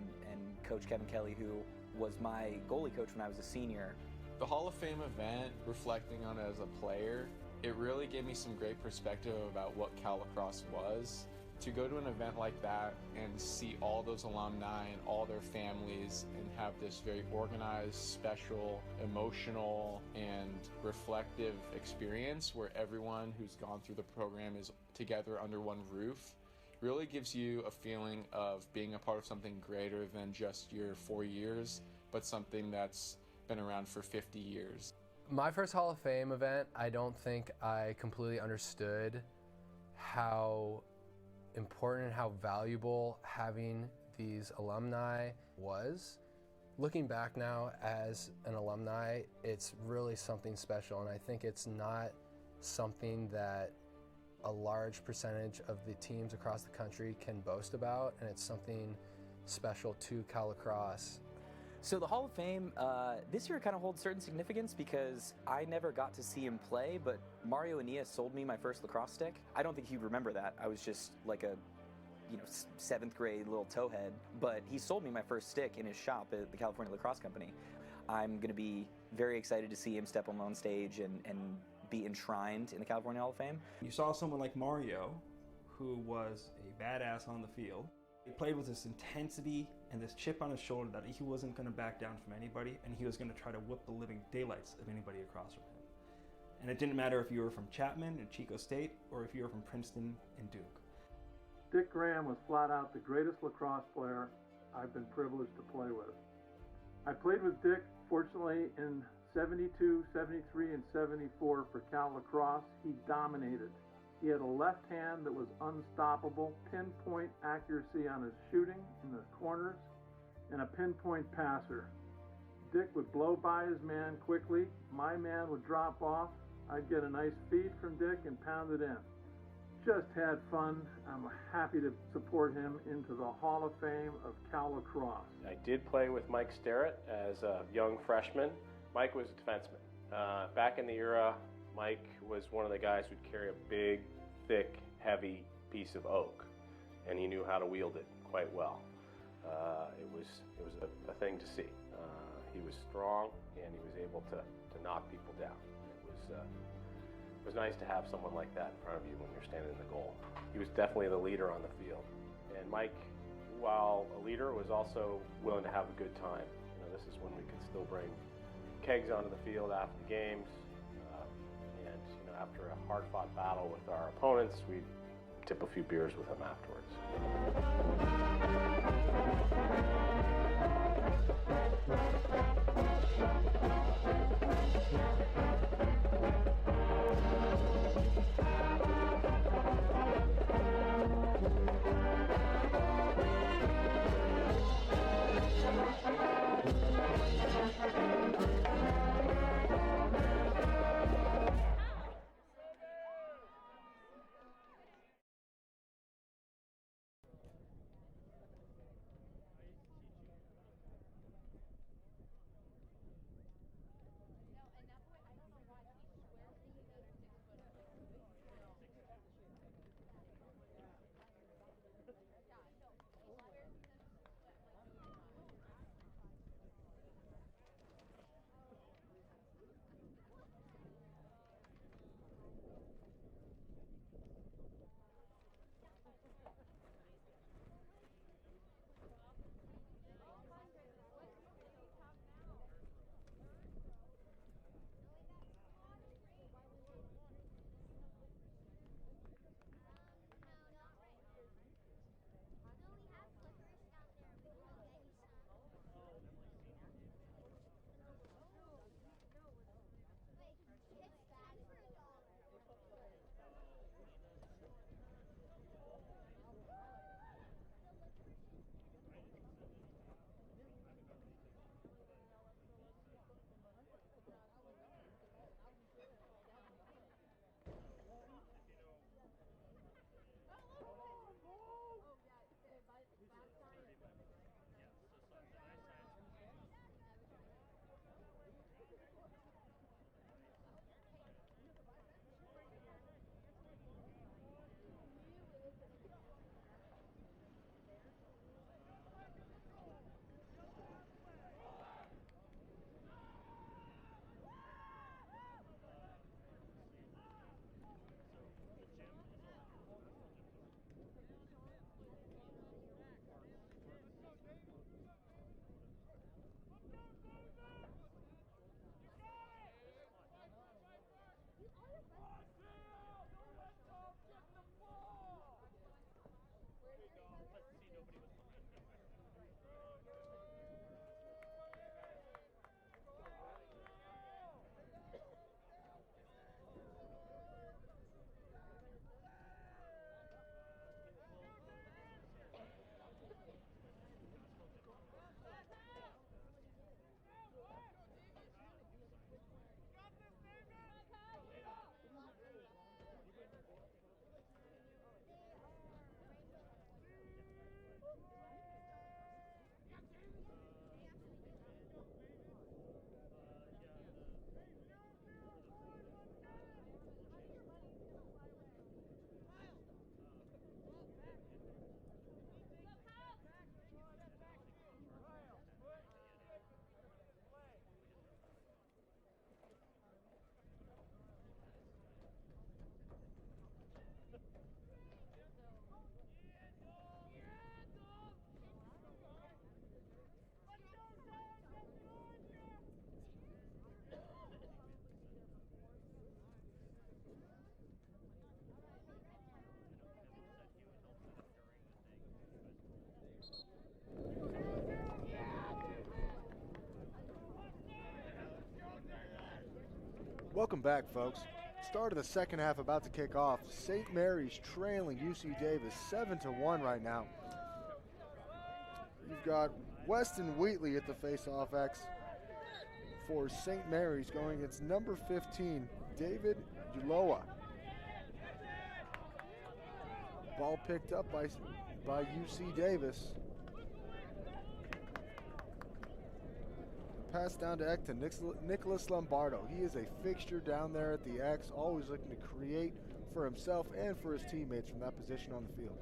Coach Kevin Kelly, who was my goalie coach when I was a senior. The Hall of Fame event, reflecting on it as a player, it really gave me some great perspective about what Cal lacrosse was. To go to an event like that and see all those alumni and all their families and have this very organized, special, emotional, and reflective experience where everyone who's gone through the program is together under one roof really gives you a feeling of being a part of something greater than just your 4 years, but something that's been around for 50 years. My first Hall of Fame event, I don't think I completely understood how important and how valuable having these alumni was. Looking back now as an alumni, it's really something special, and I think it's not something that a large percentage of the teams across the country can boast about, and it's something special to Cal lacrosse. So the Hall of Fame, this year kind of holds certain significance because I never got to see him play, but Mario Lyneis sold me my first lacrosse stick. I don't think he'd remember that. I was just like a, 7th grade little towhead, but he sold me my first stick in his shop at the California Lacrosse Company. I'm going to be very excited to see him step on stage and be enshrined in the California Hall of Fame. You saw someone like Mario, who was a badass on the field. He played with this intensity and this chip on his shoulder that he wasn't going to back down from anybody, and he was going to try to whoop the living daylights of anybody across from him. And it didn't matter if you were from Chapman and Chico State or if you were from Princeton and Duke. Dick Graham was flat out the greatest lacrosse player I've been privileged to play with. I played with Dick, fortunately, in 72, 73, and 74 for Cal Lacrosse. He dominated. He had a left hand that was unstoppable, pinpoint accuracy on his shooting in the corners, and a pinpoint passer. Dick would blow by his man quickly. My man would drop off. I'd get a nice feed from Dick and pound it in. Just had fun. I'm happy to support him into the Hall of Fame of Cal Lacrosse. I did play with Mike Sterrett as a young freshman. Mike was a defenseman. Back in the era, Mike was one of the guys who'd carry a big, thick, heavy piece of oak, and he knew how to wield it quite well. It was a thing to see. He was strong, and he was able to knock people down. It was nice to have someone like that in front of you when you're standing in the goal. He was definitely the leader on the field. And Mike, while a leader, was also willing to have a good time. This is when we could still bring kegs onto the field after the games. And after a hard-fought battle with our opponents, we'd tip a few beers with him afterwards. Welcome back, folks. Start of the second half about to kick off. St. Mary's trailing UC Davis 7-1 right now. You've got Weston Wheatley at the face-off X for St. Mary's going against number 15, David Uloa. Ball picked up by UC Davis. Pass down to X to Nicholas Lombardo. He is a fixture down there at the X, always looking to create for himself and for his teammates from that position on the field.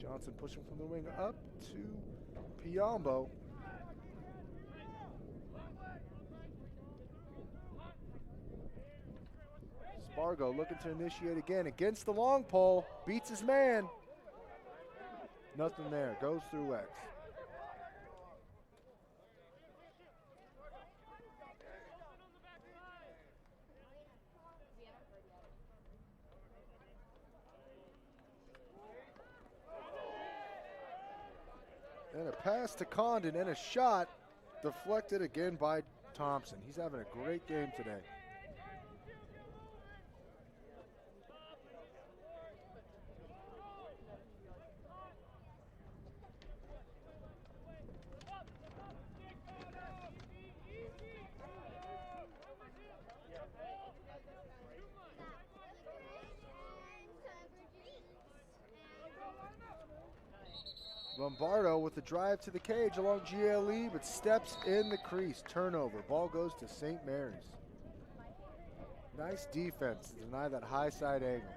Johnson pushing from the wing up to Piombo. Spargo looking to initiate again against the long pole. Beats his man. Nothing there. Goes through X. And a pass to Condon and a shot deflected again by Thompson. He's having a great game today. Lombardo with the drive to the cage along GLE, but steps in the crease. Turnover. Ball goes to St. Mary's. Nice defense to deny that high side angle.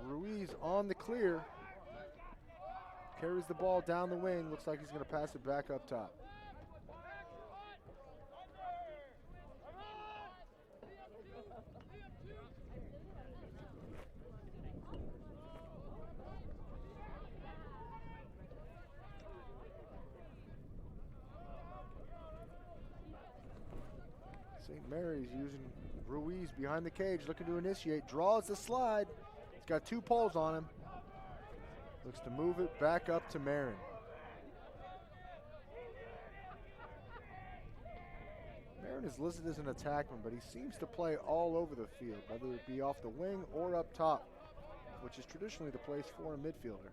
Ruiz on the clear. Carries the ball down the wing. Looks like he's going to pass it back up top. St. Mary's using Ruiz behind the cage, looking to initiate, draws the slide. He's got two poles on him. Looks to move it back up to Marin. Marin is listed as an attackman, but he seems to play all over the field, whether it be off the wing or up top, which is traditionally the place for a midfielder.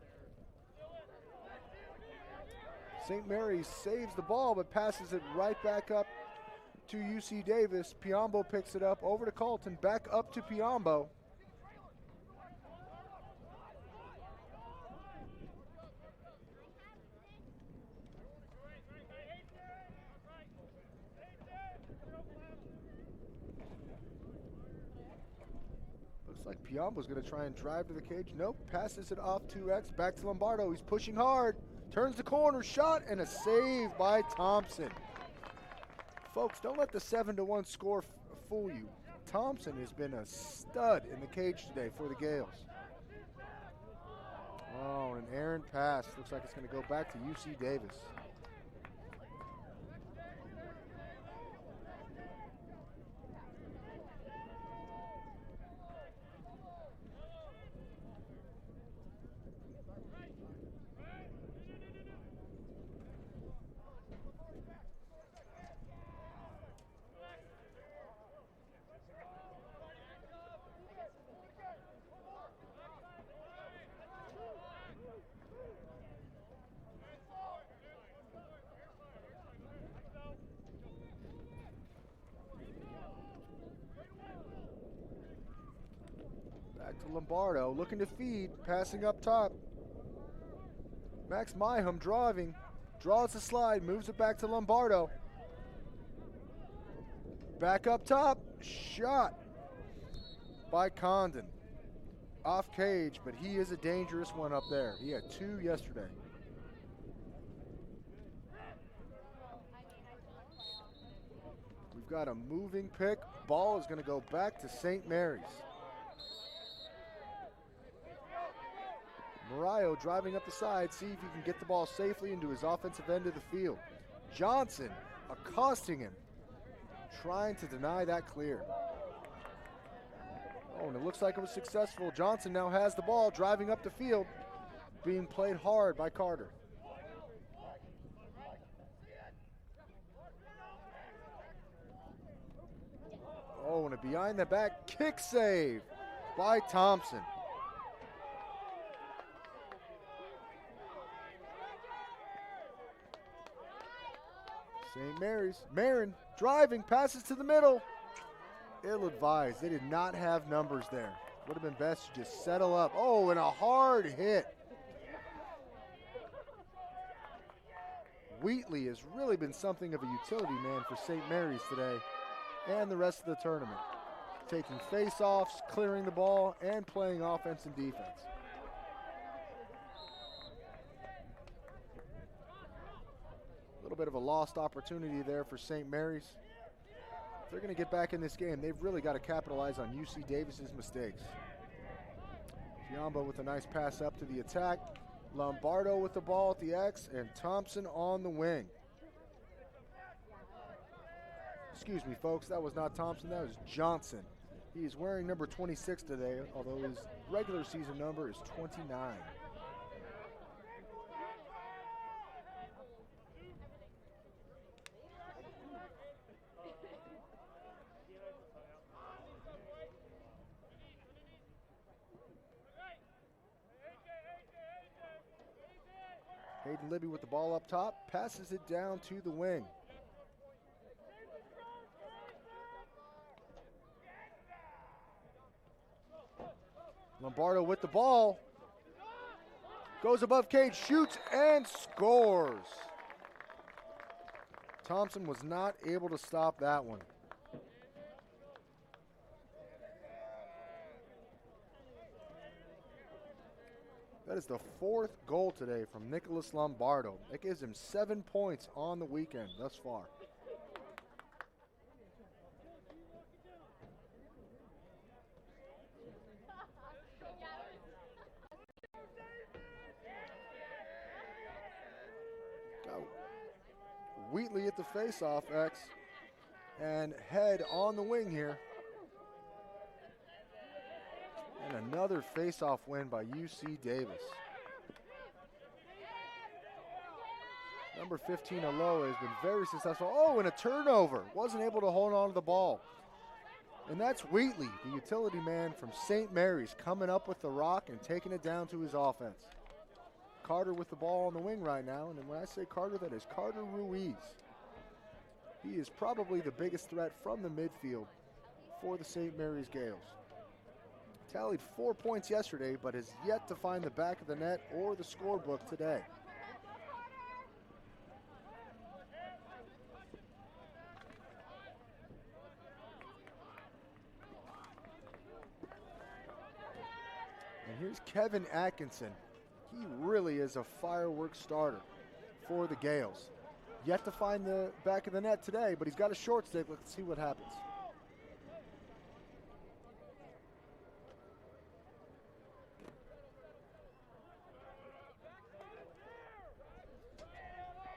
St. Mary's saves the ball, but passes it right back up to UC Davis. Piombo picks it up over to Colton, back up to Piombo. Looks like Piombo's going to try and drive to the cage. Nope, passes it off to X, back to Lombardo. He's pushing hard, turns the corner, shot, and a save by Thompson. Folks, don't let the 7-1 score fool you. Thompson has been a stud in the cage today for the Gales. Oh, an errant pass. Looks like it's going to go back to UC Davis. Back to Lombardo, looking to feed, passing up top. Max Myham driving, draws the slide, moves it back to Lombardo. Back up top, shot by Condon. Off cage, but he is a dangerous one up there. He had two yesterday. We've got a moving pick. Ball is going to go back to St. Mary's. Morayo driving up the side, see if he can get the ball safely into his offensive end of the field. Johnson accosting him, trying to deny that clear. Oh, and it looks like it was successful. Johnson now has the ball, driving up the field, being played hard by Carter. Oh, and a behind the back kick save by Thompson. St. Mary's, Marin driving, passes to the middle. Ill-advised, they did not have numbers there. Would have been best to just settle up. Oh, and a hard hit. Wheatley has really been something of a utility man for St. Mary's today and the rest of the tournament. Taking face-offs, clearing the ball, and playing offense and defense. A little bit of a lost opportunity there for St. Mary's. If they're going to get back in this game, they've really got to capitalize on UC Davis's mistakes. Fiambo with a nice pass up to the attack. Lombardo with the ball at the X, and Thompson on the wing. Excuse me, folks, that was not Thompson, that was Johnson. He is wearing number 26 today, although his regular season number is 29. Hayden Libby with the ball up top, passes it down to the wing. Lombardo with the ball, goes above cage, shoots and scores. Thompson was not able to stop that one. That is the fourth goal today from Nicholas Lombardo. That gives him 7 points on the weekend thus far. Got Wheatley at the face-off, X. And Head on the wing here. And another face-off win by UC Davis. Number 15, Aloha, has been very successful. Oh, and a turnover. Wasn't able to hold on to the ball. And that's Wheatley, the utility man from St. Mary's, coming up with the rock and taking it down to his offense. Carter with the ball on the wing right now. And when I say Carter, that is Carter Ruiz. He is probably the biggest threat from the midfield for the St. Mary's Gales. Tallied 4 points yesterday, but has yet to find the back of the net or the scorebook today. And here's Kevin Atkinson. He really is a fireworks starter for the Gales. Yet to find the back of the net today, but he's got a short stick. Let's see what happens.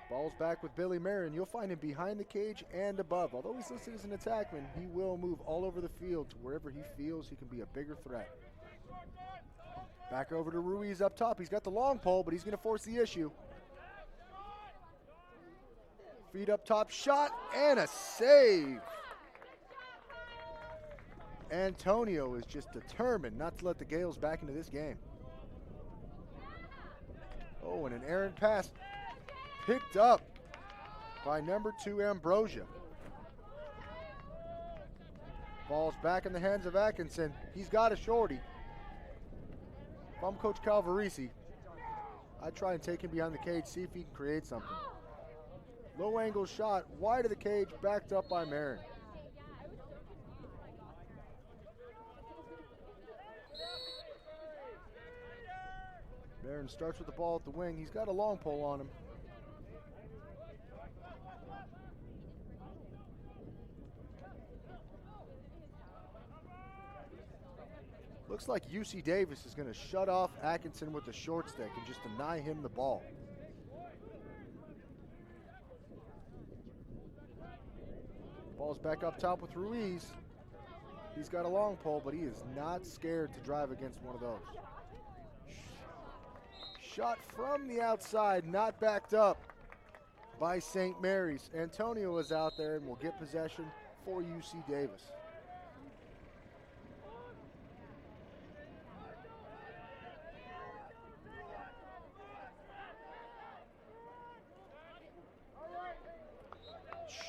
Ball's back with Billy Marin. You'll find him behind the cage and above. Although he's listed as an attackman, he will move all over the field to wherever he feels he can be a bigger threat. Back over to Ruiz up top. He's got the long pole, but he's going to force the issue. Feet up top, shot, and a save. Antonio is just determined not to let the Gales back into this game. Oh, and an errant pass. Picked up by number 2, Ambrosia. Ball's back in the hands of Atkinson. He's got a shorty. If I'm Coach Calvarisi, I'd try and take him behind the cage, see if he can create something. Low angle shot, wide of the cage, backed up by Marin. Marin starts with the ball at the wing. He's got a long pole on him. Looks like UC Davis is going to shut off Atkinson with the short stick and just deny him the ball. Ball's back up top with Ruiz. He's got a long pole, but he is not scared to drive against one of those. Shot from the outside, not backed up by St. Mary's. Antonio is out there and will get possession for UC Davis.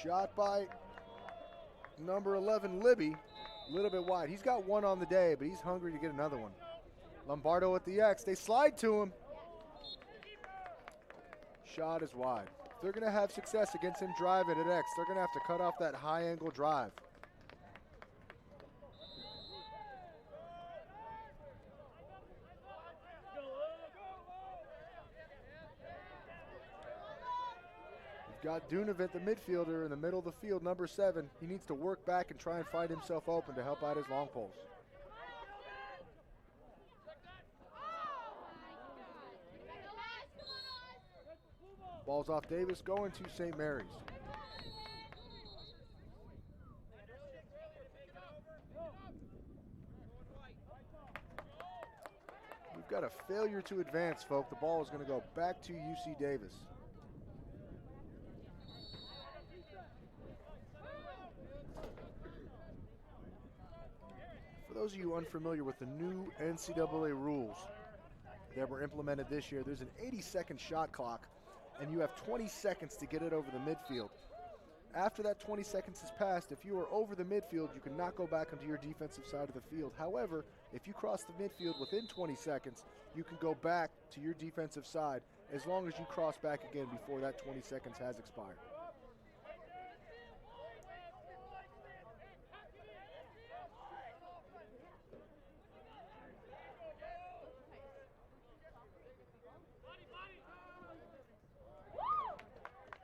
Shot by number 11, Libby. A little bit wide. He's got one on the day, but he's hungry to get another one. Lombardo at the X. They slide to him. Shot is wide. If they're going to have success against him driving at X, they're going to have to cut off that high angle drive. Got Dunavant, the midfielder, in the middle of the field, number 7. He needs to work back and try and find himself open to help out his long poles. Ball's off Davis, going to St. Mary's. We've got a failure to advance, folks. The ball is going to go back to UC Davis. For those of you unfamiliar with the new NCAA rules that were implemented this year, there's an 80-second shot clock, and you have 20 seconds to get it over the midfield. After that 20 seconds has passed, if you are over the midfield, you cannot go back onto your defensive side of the field. However, if you cross the midfield within 20 seconds, you can go back to your defensive side as long as you cross back again before that 20 seconds has expired.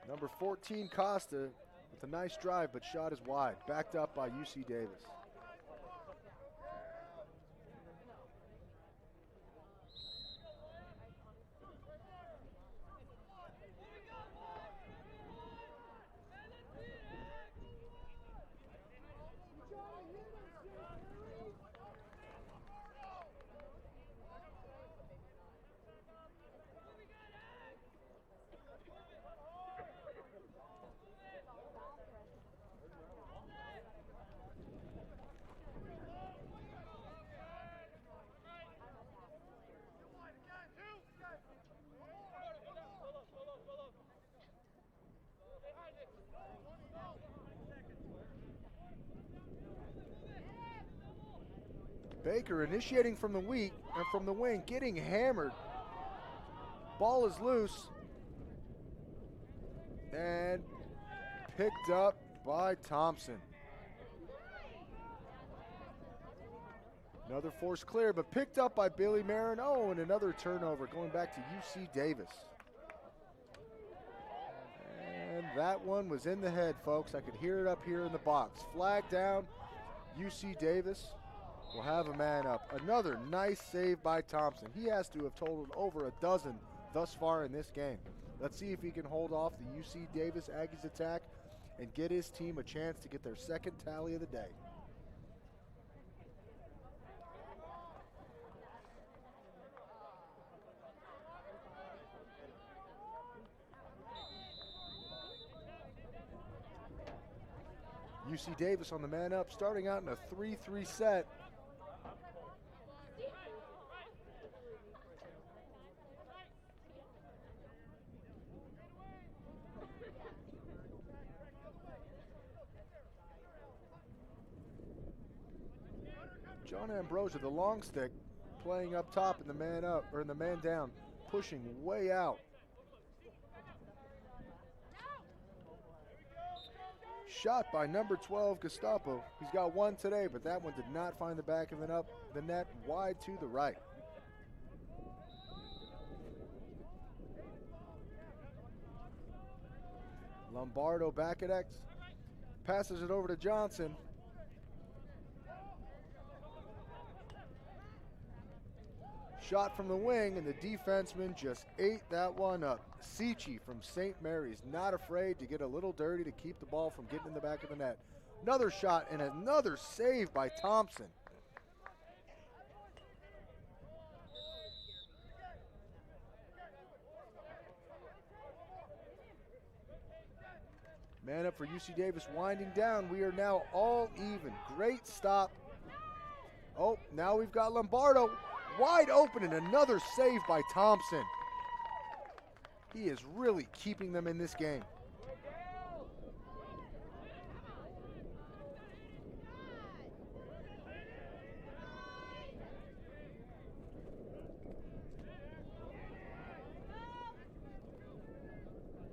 Number 14, Costa, with a nice drive, but shot is wide. Backed up by UC Davis. Baker initiating from the wing, getting hammered. Ball is loose and picked up by Thompson. Another force clear, but picked up by Billy Marin. Oh, and another turnover going back to UC Davis. And that one was in the head, folks. I could hear it up here in the box. Flag down, UC Davis will have a man up. Another nice save by Thompson. He has to have totaled over a dozen thus far in this game. Let's see if he can hold off the UC Davis Aggies attack and get his team a chance to get their second tally of the day. UC Davis on the man up, starting out in a 3-3 set. John Ambrosia, the long stick, playing up top in the man up, or in the man down, pushing way out. Shot by number 12, Gestapo. He's got one today, but that one did not find the back of the net, wide to the right. Lombardo back at X. Passes it over to Johnson. Shot from the wing, and the defenseman just ate that one up. Sichi from St. Mary's, not afraid to get a little dirty to keep the ball from getting in the back of the net. Another shot and another save by Thompson. Man up for UC Davis winding down. We are now all even. Great stop. Oh, now we've got Lombardo wide open and another save by Thompson. He is really keeping them in this game.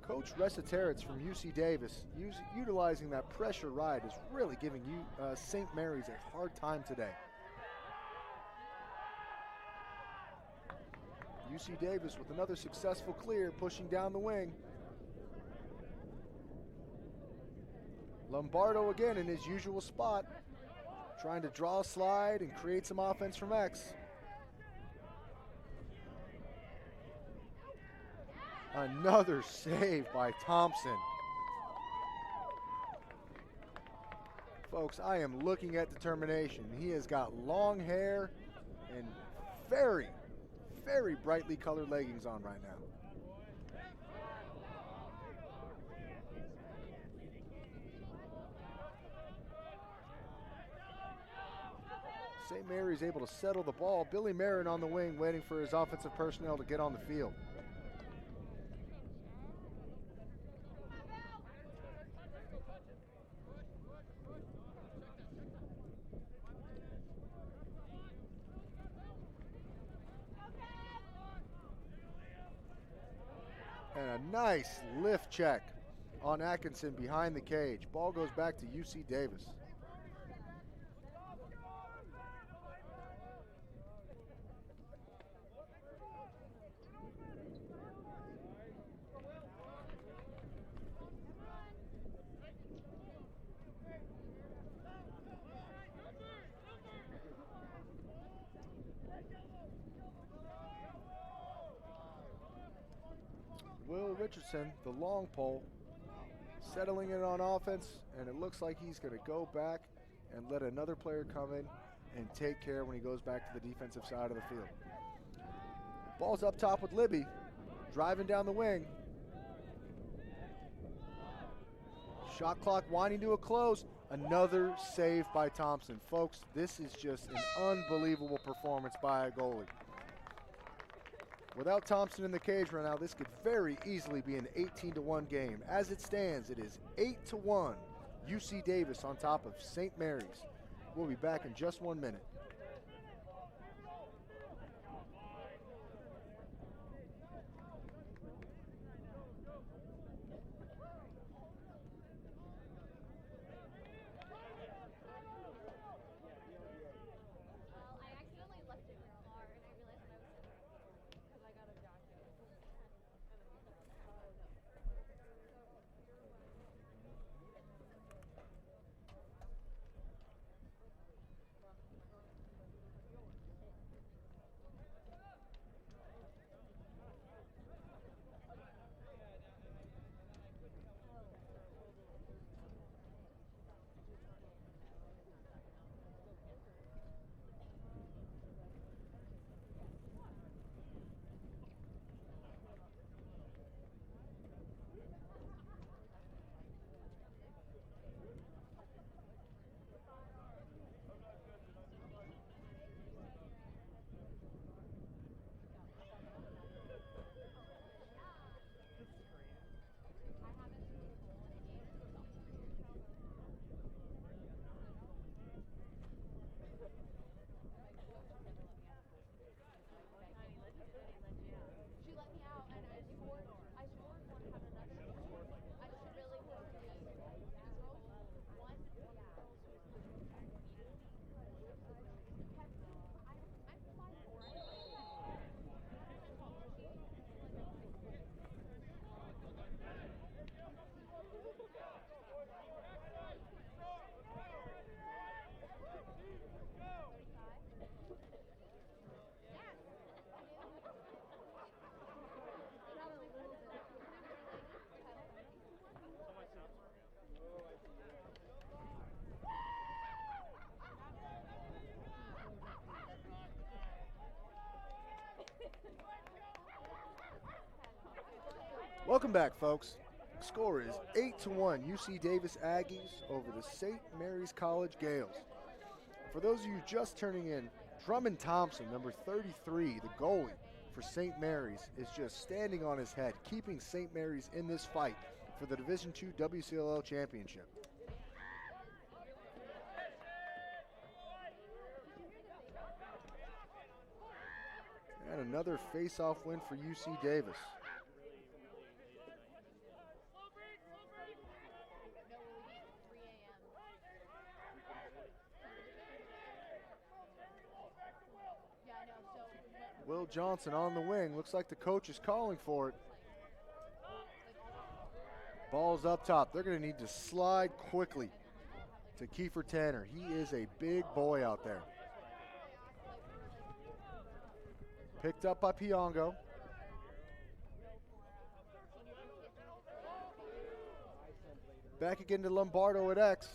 Coach Resiteritz from UC Davis, utilizing that pressure ride, is really giving St. Mary's a hard time today. UC Davis with another successful clear, pushing down the wing. Lombardo again in his usual spot, trying to draw a slide and create some offense from X. Another save by Thompson. Folks, I am looking at determination. He has got long hair and very, very brightly colored leggings on right now. St. Mary's able to settle the ball. Billy Marin on the wing waiting for his offensive personnel to get on the field. And a nice lift check on Atkinson behind the cage. Ball goes back to UC Davis. Will Richardson, the long pole, settling in on offense, and it looks like he's going to go back and let another player come in and take care when he goes back to the defensive side of the field. Ball's up top with Libby, driving down the wing. Shot clock winding to a close. Another save by Thompson. Folks, this is just an unbelievable performance by a goalie. Without Thompson in the cage right now, this could very easily be an 18-1 game. As it stands, it is 8-1. UC Davis on top of St. Mary's. We'll be back in just 1 minute. Welcome back, folks. Score is 8-1 UC Davis Aggies over the St. Mary's College Gales. For those of you just turning in, Drummond Thompson, number 33, the goalie for St. Mary's, is just standing on his head, keeping St. Mary's in this fight for the Division II WCLL championship. And another face-off win for UC Davis. Will Johnson on the wing. Looks like the coach is calling for it. Ball's up top. They're going to need to slide quickly to Kiefer Tanner. He is a big boy out there. Picked up by Piongo. Back again to Lombardo at X.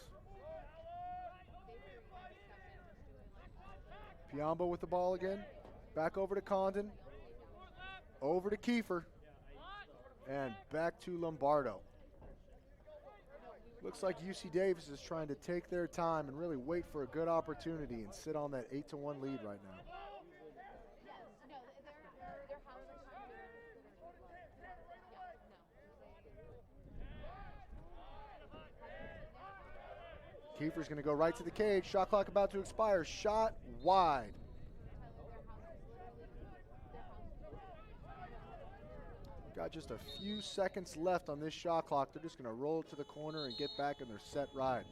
Piombo with the ball again. Back over to Condon. Over to Kiefer. And back to Lombardo. Looks like UC Davis is trying to take their time and really wait for a good opportunity and sit on that 8-1 lead right now. Kiefer's going to go right to the cage. Shot clock about to expire. Shot wide. Got just a few seconds left on this shot clock. They're just going to roll it to the corner and get back in their set ride.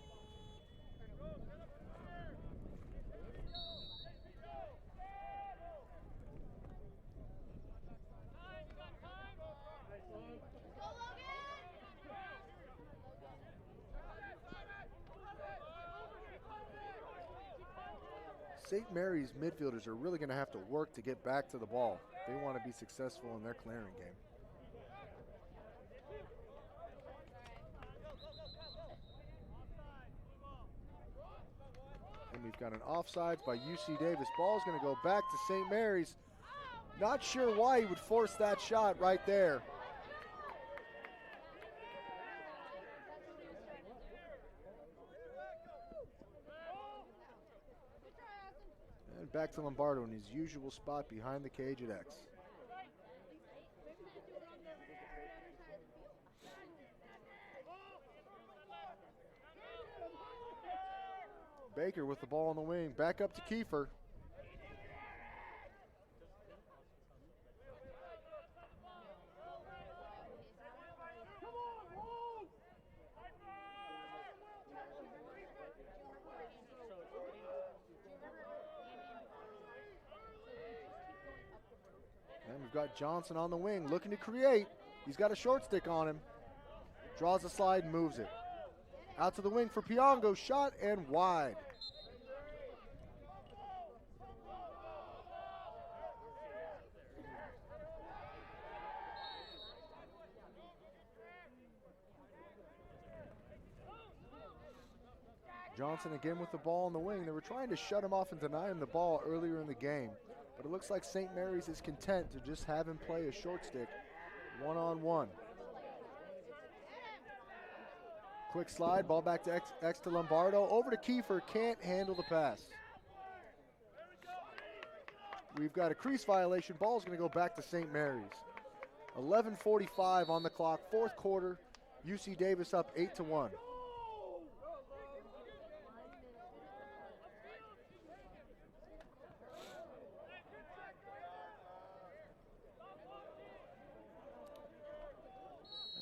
St. Mary's midfielders are really going to have to work to get back to the ball. They want to be successful in their clearing game. And we've got an offsides by UC Davis. Ball's going to go back to St. Mary's. Not sure why he would force that shot right there. And back to Lombardo in his usual spot behind the cage at X. Baker with the ball on the wing. Back up to Kiefer. And we've got Johnson on the wing looking to create. He's got a short stick on him. Draws a slide and moves it. Out to the wing for Piongo. Shot and wide. Johnson again with the ball in the wing. They were trying to shut him off and deny him the ball earlier in the game. But it looks like St. Mary's is content to just have him play a short stick one-on-one. Quick slide, ball back to X to Lombardo. Over to Kiefer, can't handle the pass. We've got a crease violation. Ball's going to go back to St. Mary's. 11:45 on the clock, fourth quarter. UC Davis up 8-1.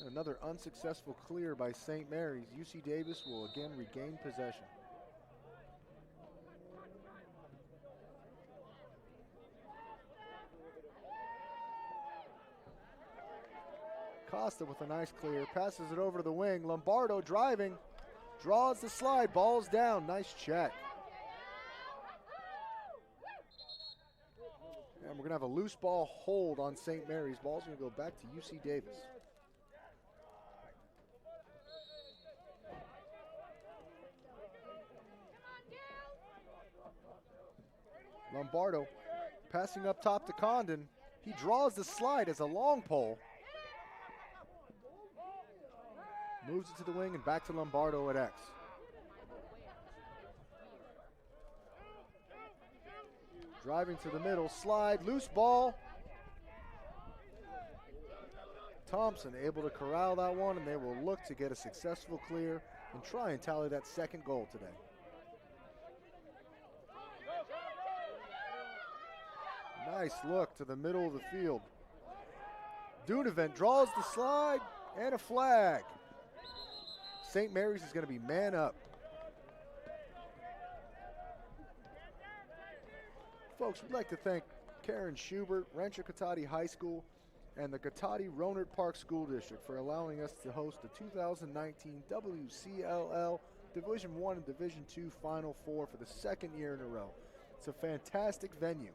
Another unsuccessful clear by St. Mary's. UC Davis will again regain possession. Costa with a nice clear, passes it over to the wing. Lombardo driving, draws the slide, ball's down, nice check. And we're gonna have a loose ball hold on St. Mary's. Ball's gonna go back to UC Davis. Lombardo passing up top to Condon. He draws the slide as a long pole. Moves it to the wing and back to Lombardo at X. Driving to the middle, slide, loose ball. Thompson able to corral that one, and they will look to get a successful clear and try and tally that second goal today. Nice look to the middle of the field. Dunavant draws the slide and a flag. St. Mary's is going to be man up. Folks, we'd like to thank Karen Schubert, Rancho Cotate High School, and the Cotate Rohnert Park School District for allowing us to host the 2019 WCLL Division I and Division II Final Four for the second year in a row. It's a fantastic venue.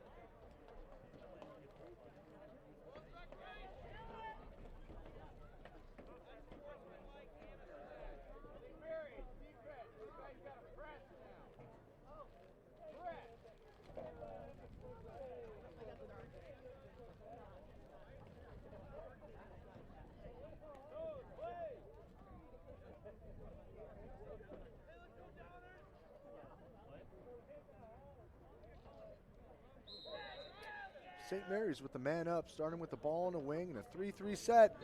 St. Mary's with the man up, starting with the ball on the wing and a 3-3 set.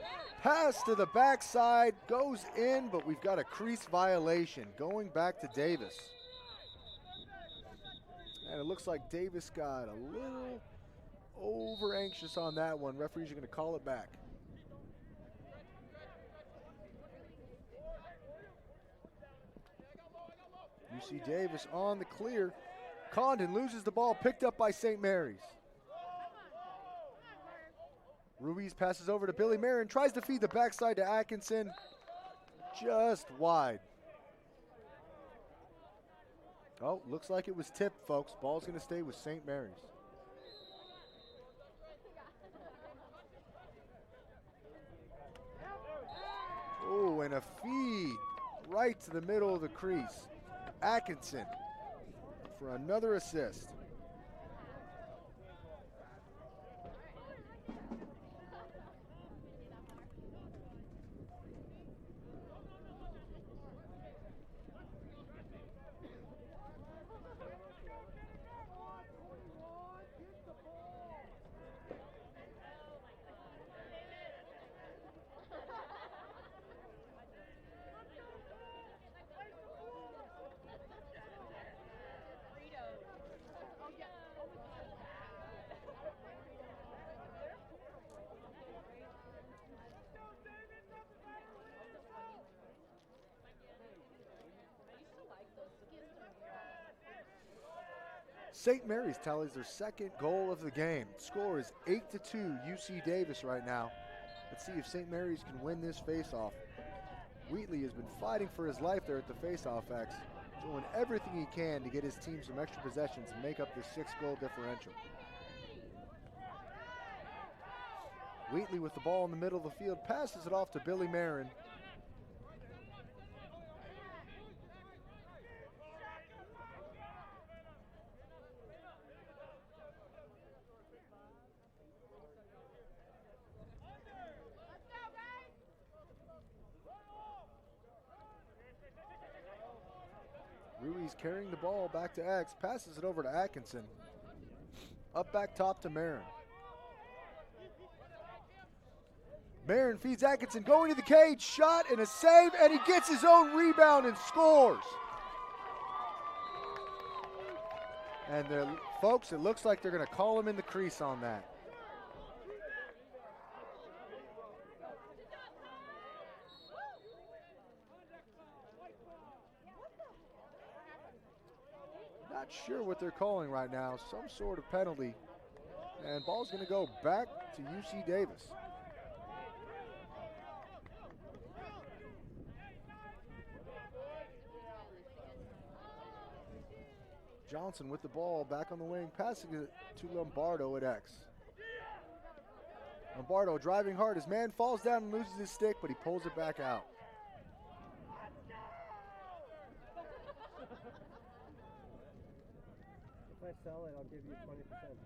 Pass to the backside, goes in, but we've got a crease violation going back to Davis. And it looks like Davis got a little over anxious on that one. Referees are going to call it back. UC Davis on the clear. Condon loses the ball, picked up by St. Mary's. Ruiz passes over to Billy Marin, tries to feed the backside to Atkinson, just wide. Oh, looks like it was tipped, folks. Ball's going to stay with St. Mary's. Oh, and a feed right to the middle of the crease. Atkinson for another assist. St. Mary's tallies their second goal of the game. Score is 8-2 UC Davis right now. Let's see if St. Mary's can win this faceoff. Wheatley has been fighting for his life there at the faceoff X, doing everything he can to get his team some extra possessions and make up this 6-goal differential. Wheatley with the ball in the middle of the field, passes it off to Billy Marin. Ruiz carrying the ball back to X, passes it over to Atkinson. Up back top to Marin. Marin feeds Atkinson, going to the cage, shot and a save, and he gets his own rebound and scores. And folks, it looks like they're going to call him in the crease on that. Not sure what they're calling right now, some sort of penalty. And ball's going to go back to UC Davis. Johnson with the ball back on the wing, passing it to Lombardo at X. Lombardo driving hard. His man falls down and loses his stick, but he pulls it back out. If I sell it, I'll give you 20%.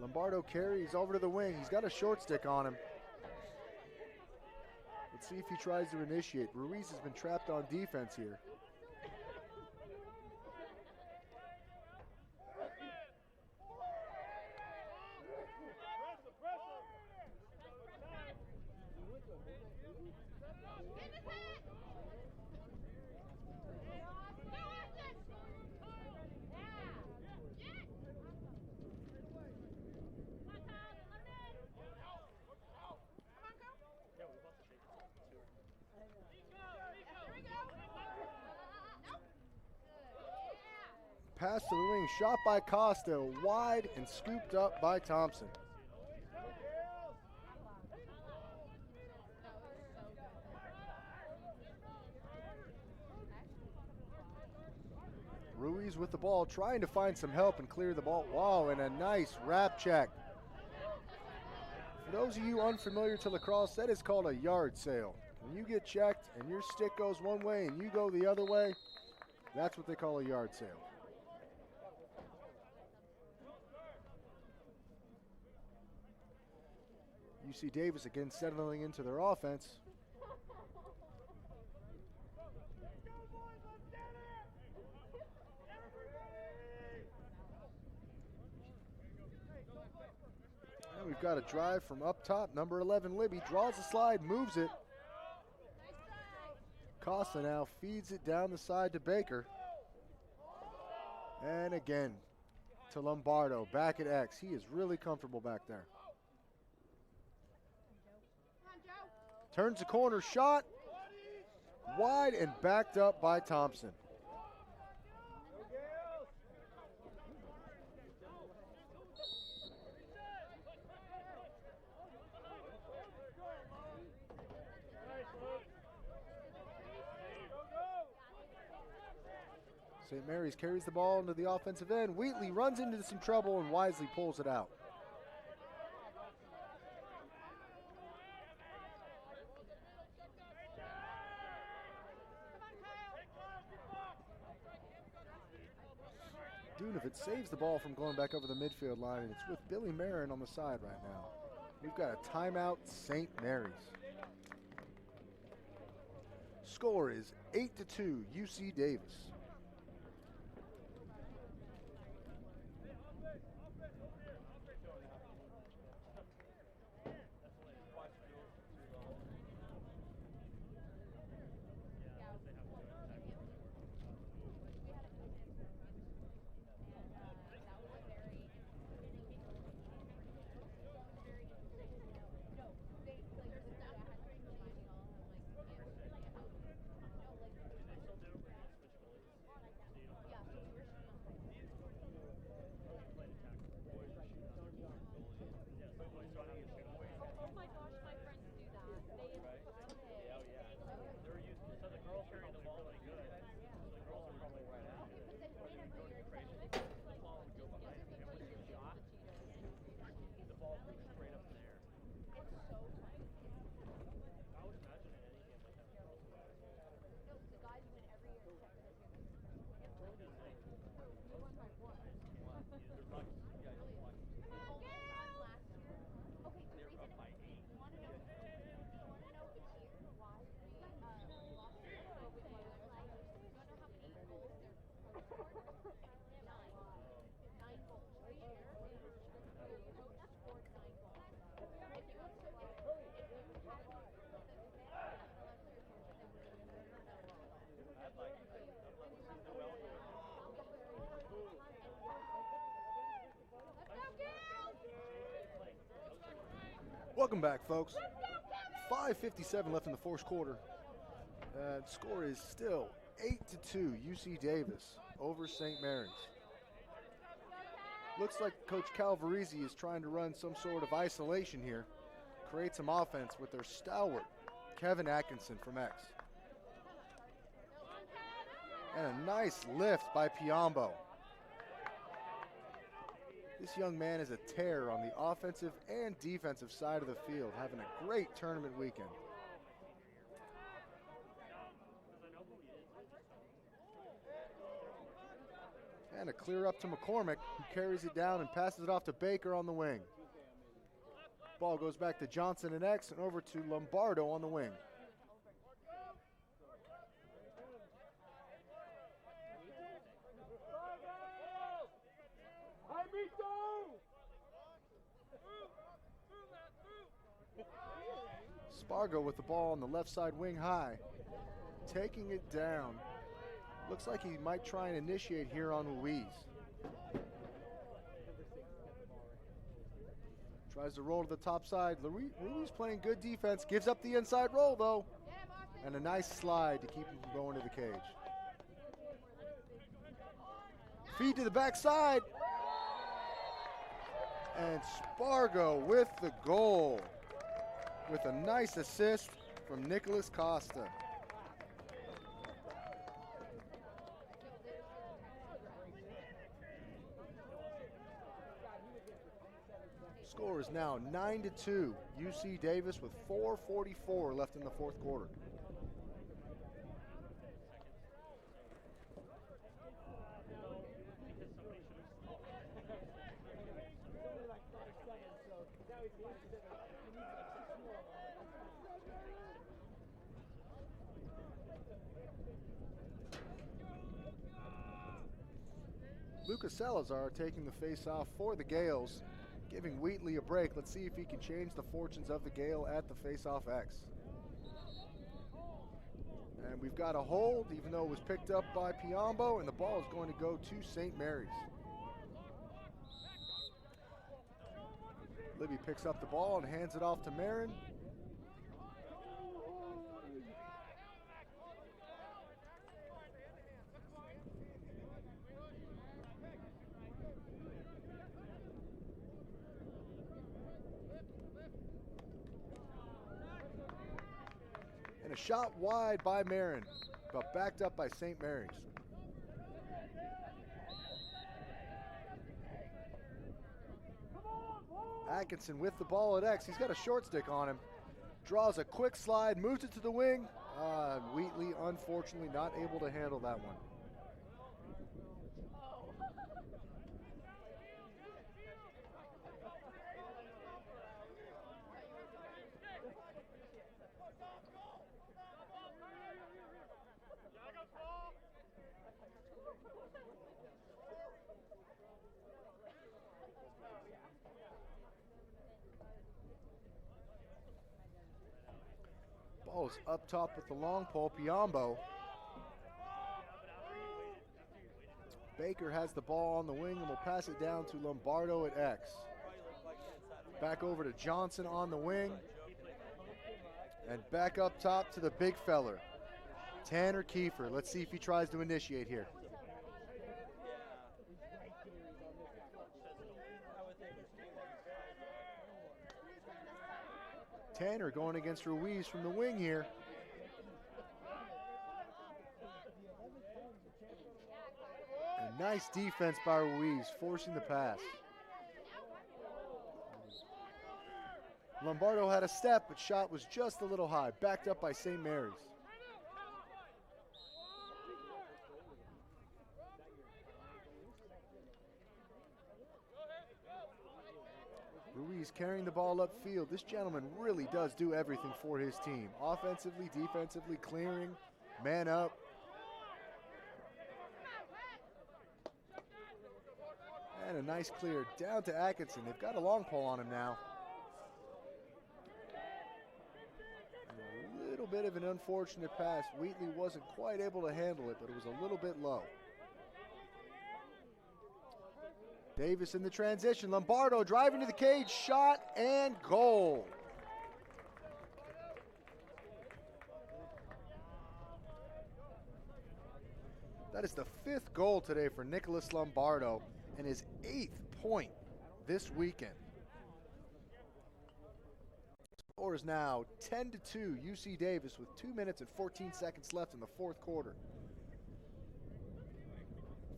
Lombardo carries over to the wing. He's got a short stick on him. Let's see if he tries to initiate. Ruiz has been trapped on defense here. Pass to the wing, shot by Costa, wide and scooped up by Thompson. Ruiz with the ball, trying to find some help and clear the ball. Wow, and a nice wrap check. For those of you unfamiliar to lacrosse, that is called a yard sale. When you get checked and your stick goes one way and you go the other way, that's what they call a yard sale. UC Davis again settling into their offense. And we've got a drive from up top. Number 11, Libby, draws the slide, moves it. Costa now feeds it down the side to Baker. And again to Lombardo, back at X. He is really comfortable back there. Turns the corner, shot, wide and backed up by Thompson. St. Mary's carries the ball into the offensive end. Wheatley runs into some trouble and wisely pulls it out. Dunovic saves the ball from going back over the midfield line, and it's with Billy Marin on the side right now. We've got a timeout, St. Mary's. Score is 8-2, UC Davis. Welcome back, folks. 5:57 left in the fourth quarter. Score is still 8-2, UC Davis over St. Mary's. Looks like Coach Calvarisi is trying to run some sort of isolation here, create some offense with their stalwart, Kevin Atkinson from X. And a nice lift by Piombo. This young man is a terror on the offensive and defensive side of the field, having a great tournament weekend. And a clear up to McCormick, who carries it down and passes it off to Baker on the wing. Ball goes back to Johnson and X and over to Lombardo on the wing. Spargo with the ball on the left side wing high, taking it down. Looks like he might try and initiate here on Ruiz. Tries to roll to the top side. Ruiz playing good defense, gives up the inside roll though. And a nice slide to keep him from going to the cage. Feed to the backside. And Spargo with the goal, with a nice assist from Nicholas Costa. Score is now 9-2. UC Davis with 4:44 left in the fourth quarter. Lucas Salazar taking the face-off for the Gales, giving Wheatley a break. Let's see if he can change the fortunes of the Gale at the face-off X. And we've got a hold, even though it was picked up by Piombo, and the ball is going to go to St. Mary's. Libby picks up the ball and hands it off to Marin. And a shot wide by Marin, but backed up by St. Mary's. Atkinson with the ball at X. He's got a short stick on him. Draws a quick slide, moves it to the wing. Wheatley, unfortunately, not able to handle that one. Ball is up top with the long pole, Piombo. Baker has the ball on the wing and will pass it down to Lombardo at X. Back over to Johnson on the wing. And back up top to the big feller, Tanner Kiefer. Let's see if he tries to initiate here. Tanner going against Ruiz from the wing here. A nice defense by Ruiz, forcing the pass. Lombardo had a step, but shot was just a little high, backed up by St. Mary's. Ruiz carrying the ball upfield. This gentleman really does do everything for his team. Offensively, defensively, clearing, man up. And a nice clear down to Atkinson. They've got a long pole on him now. And a little bit of an unfortunate pass. Wheatley wasn't quite able to handle it, but it was a little bit low. Davis in the transition. Lombardo driving to the cage, shot and goal. That is the 5th goal today for Nicholas Lombardo and his 8th point this weekend. Score is now 10-2, UC Davis with 2 minutes and 14 seconds left in the fourth quarter.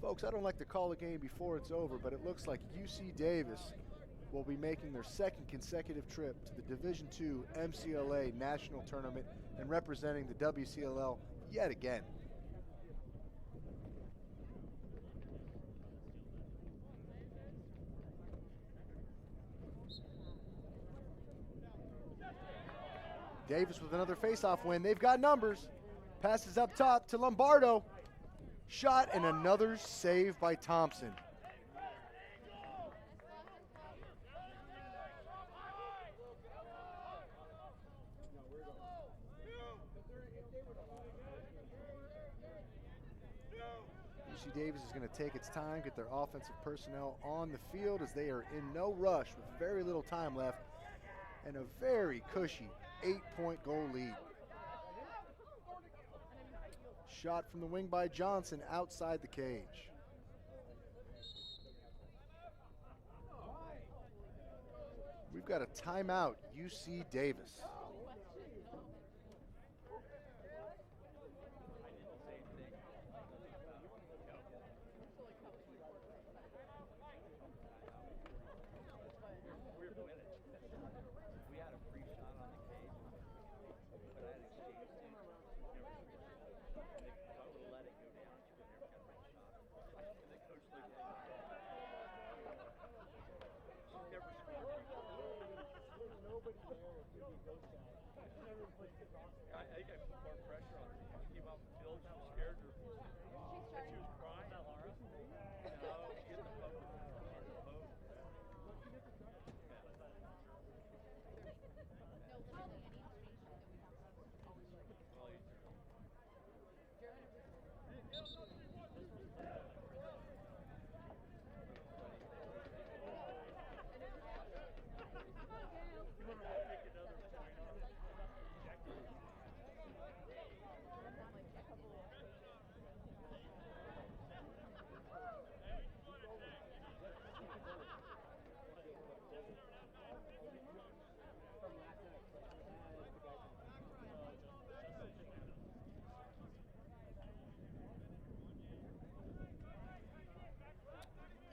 Folks, I don't like to call a game before it's over, but it looks like UC Davis will be making their 2nd consecutive trip to the Division II MCLA National Tournament and representing the WCLL yet again. Davis with another faceoff win. They've got numbers. Passes up top to Lombardo. Shot and another save by Thompson. UC Davis is going to take its time, get their offensive personnel on the field as they are in no rush with very little time left and a very cushy 8-point goal lead. Shot from the wing by Johnson outside the cage. We've got a timeout, UC Davis.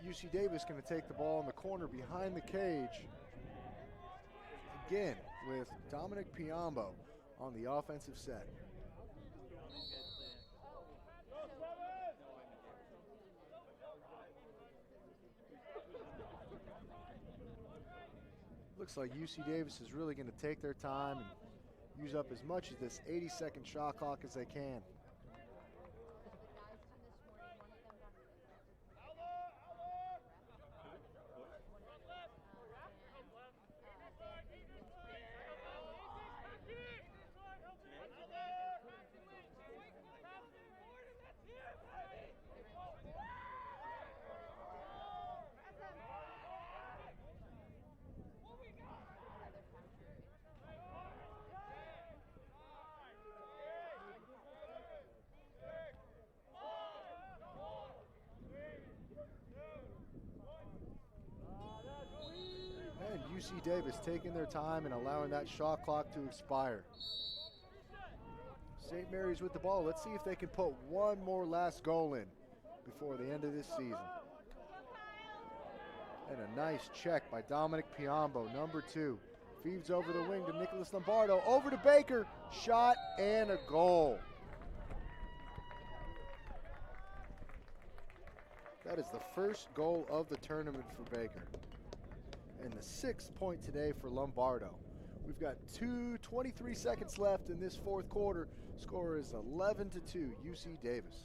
UC Davis going to take the ball in the corner behind the cage. Again with Dominic Piombo on the offensive set. Looks like UC Davis is really going to take their time and use up as much of this 80-second shot clock as they can. UC Davis taking their time and allowing that shot clock to expire. St. Mary's with the ball. Let's see if they can put one more last goal in before the end of this season. And a nice check by Dominic Piombo, number 2. Feeds over the wing to Nicholas Lombardo, over to Baker, shot and a goal. That is the first goal of the tournament for Baker. And the 6th point today for Lombardo. We've got 23 seconds left in this fourth quarter. Score is 11-2, UC Davis.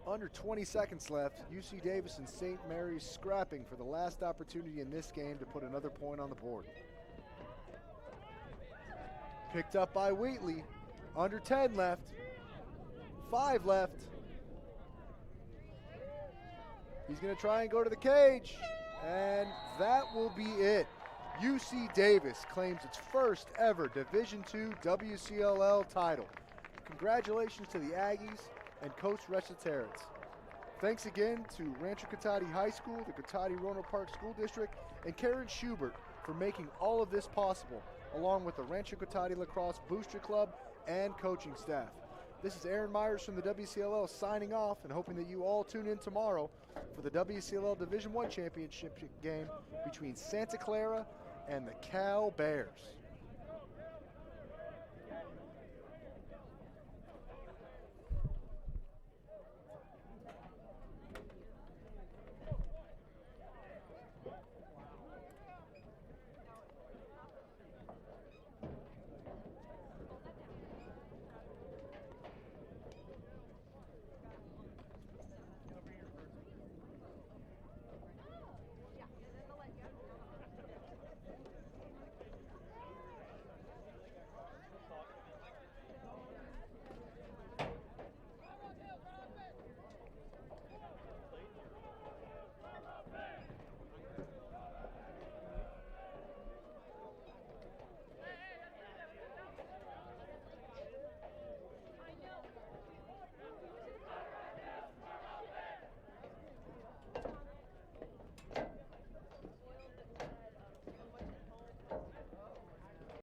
Under 20 seconds left. UC Davis and St. Mary's scrapping for the last opportunity in this game to put another point on the board. Picked up by Wheatley. Under 10 left. 5 left. He's going to try and go to the cage. And that will be it. UC Davis claims its first ever Division II WCLL title. Congratulations to the Aggies and Coach Rechaterets. Thanks again to Rancho Cotate High School, the Cotate Roanoke Park School District, and Karen Schubert for making all of this possible, along with the Rancho Cotate Lacrosse Booster Club and coaching staff. This is Aaron Myers from the WCLL signing off and hoping that you all tune in tomorrow for the WCLL Division I Championship game between Santa Clara and the Cal Bears.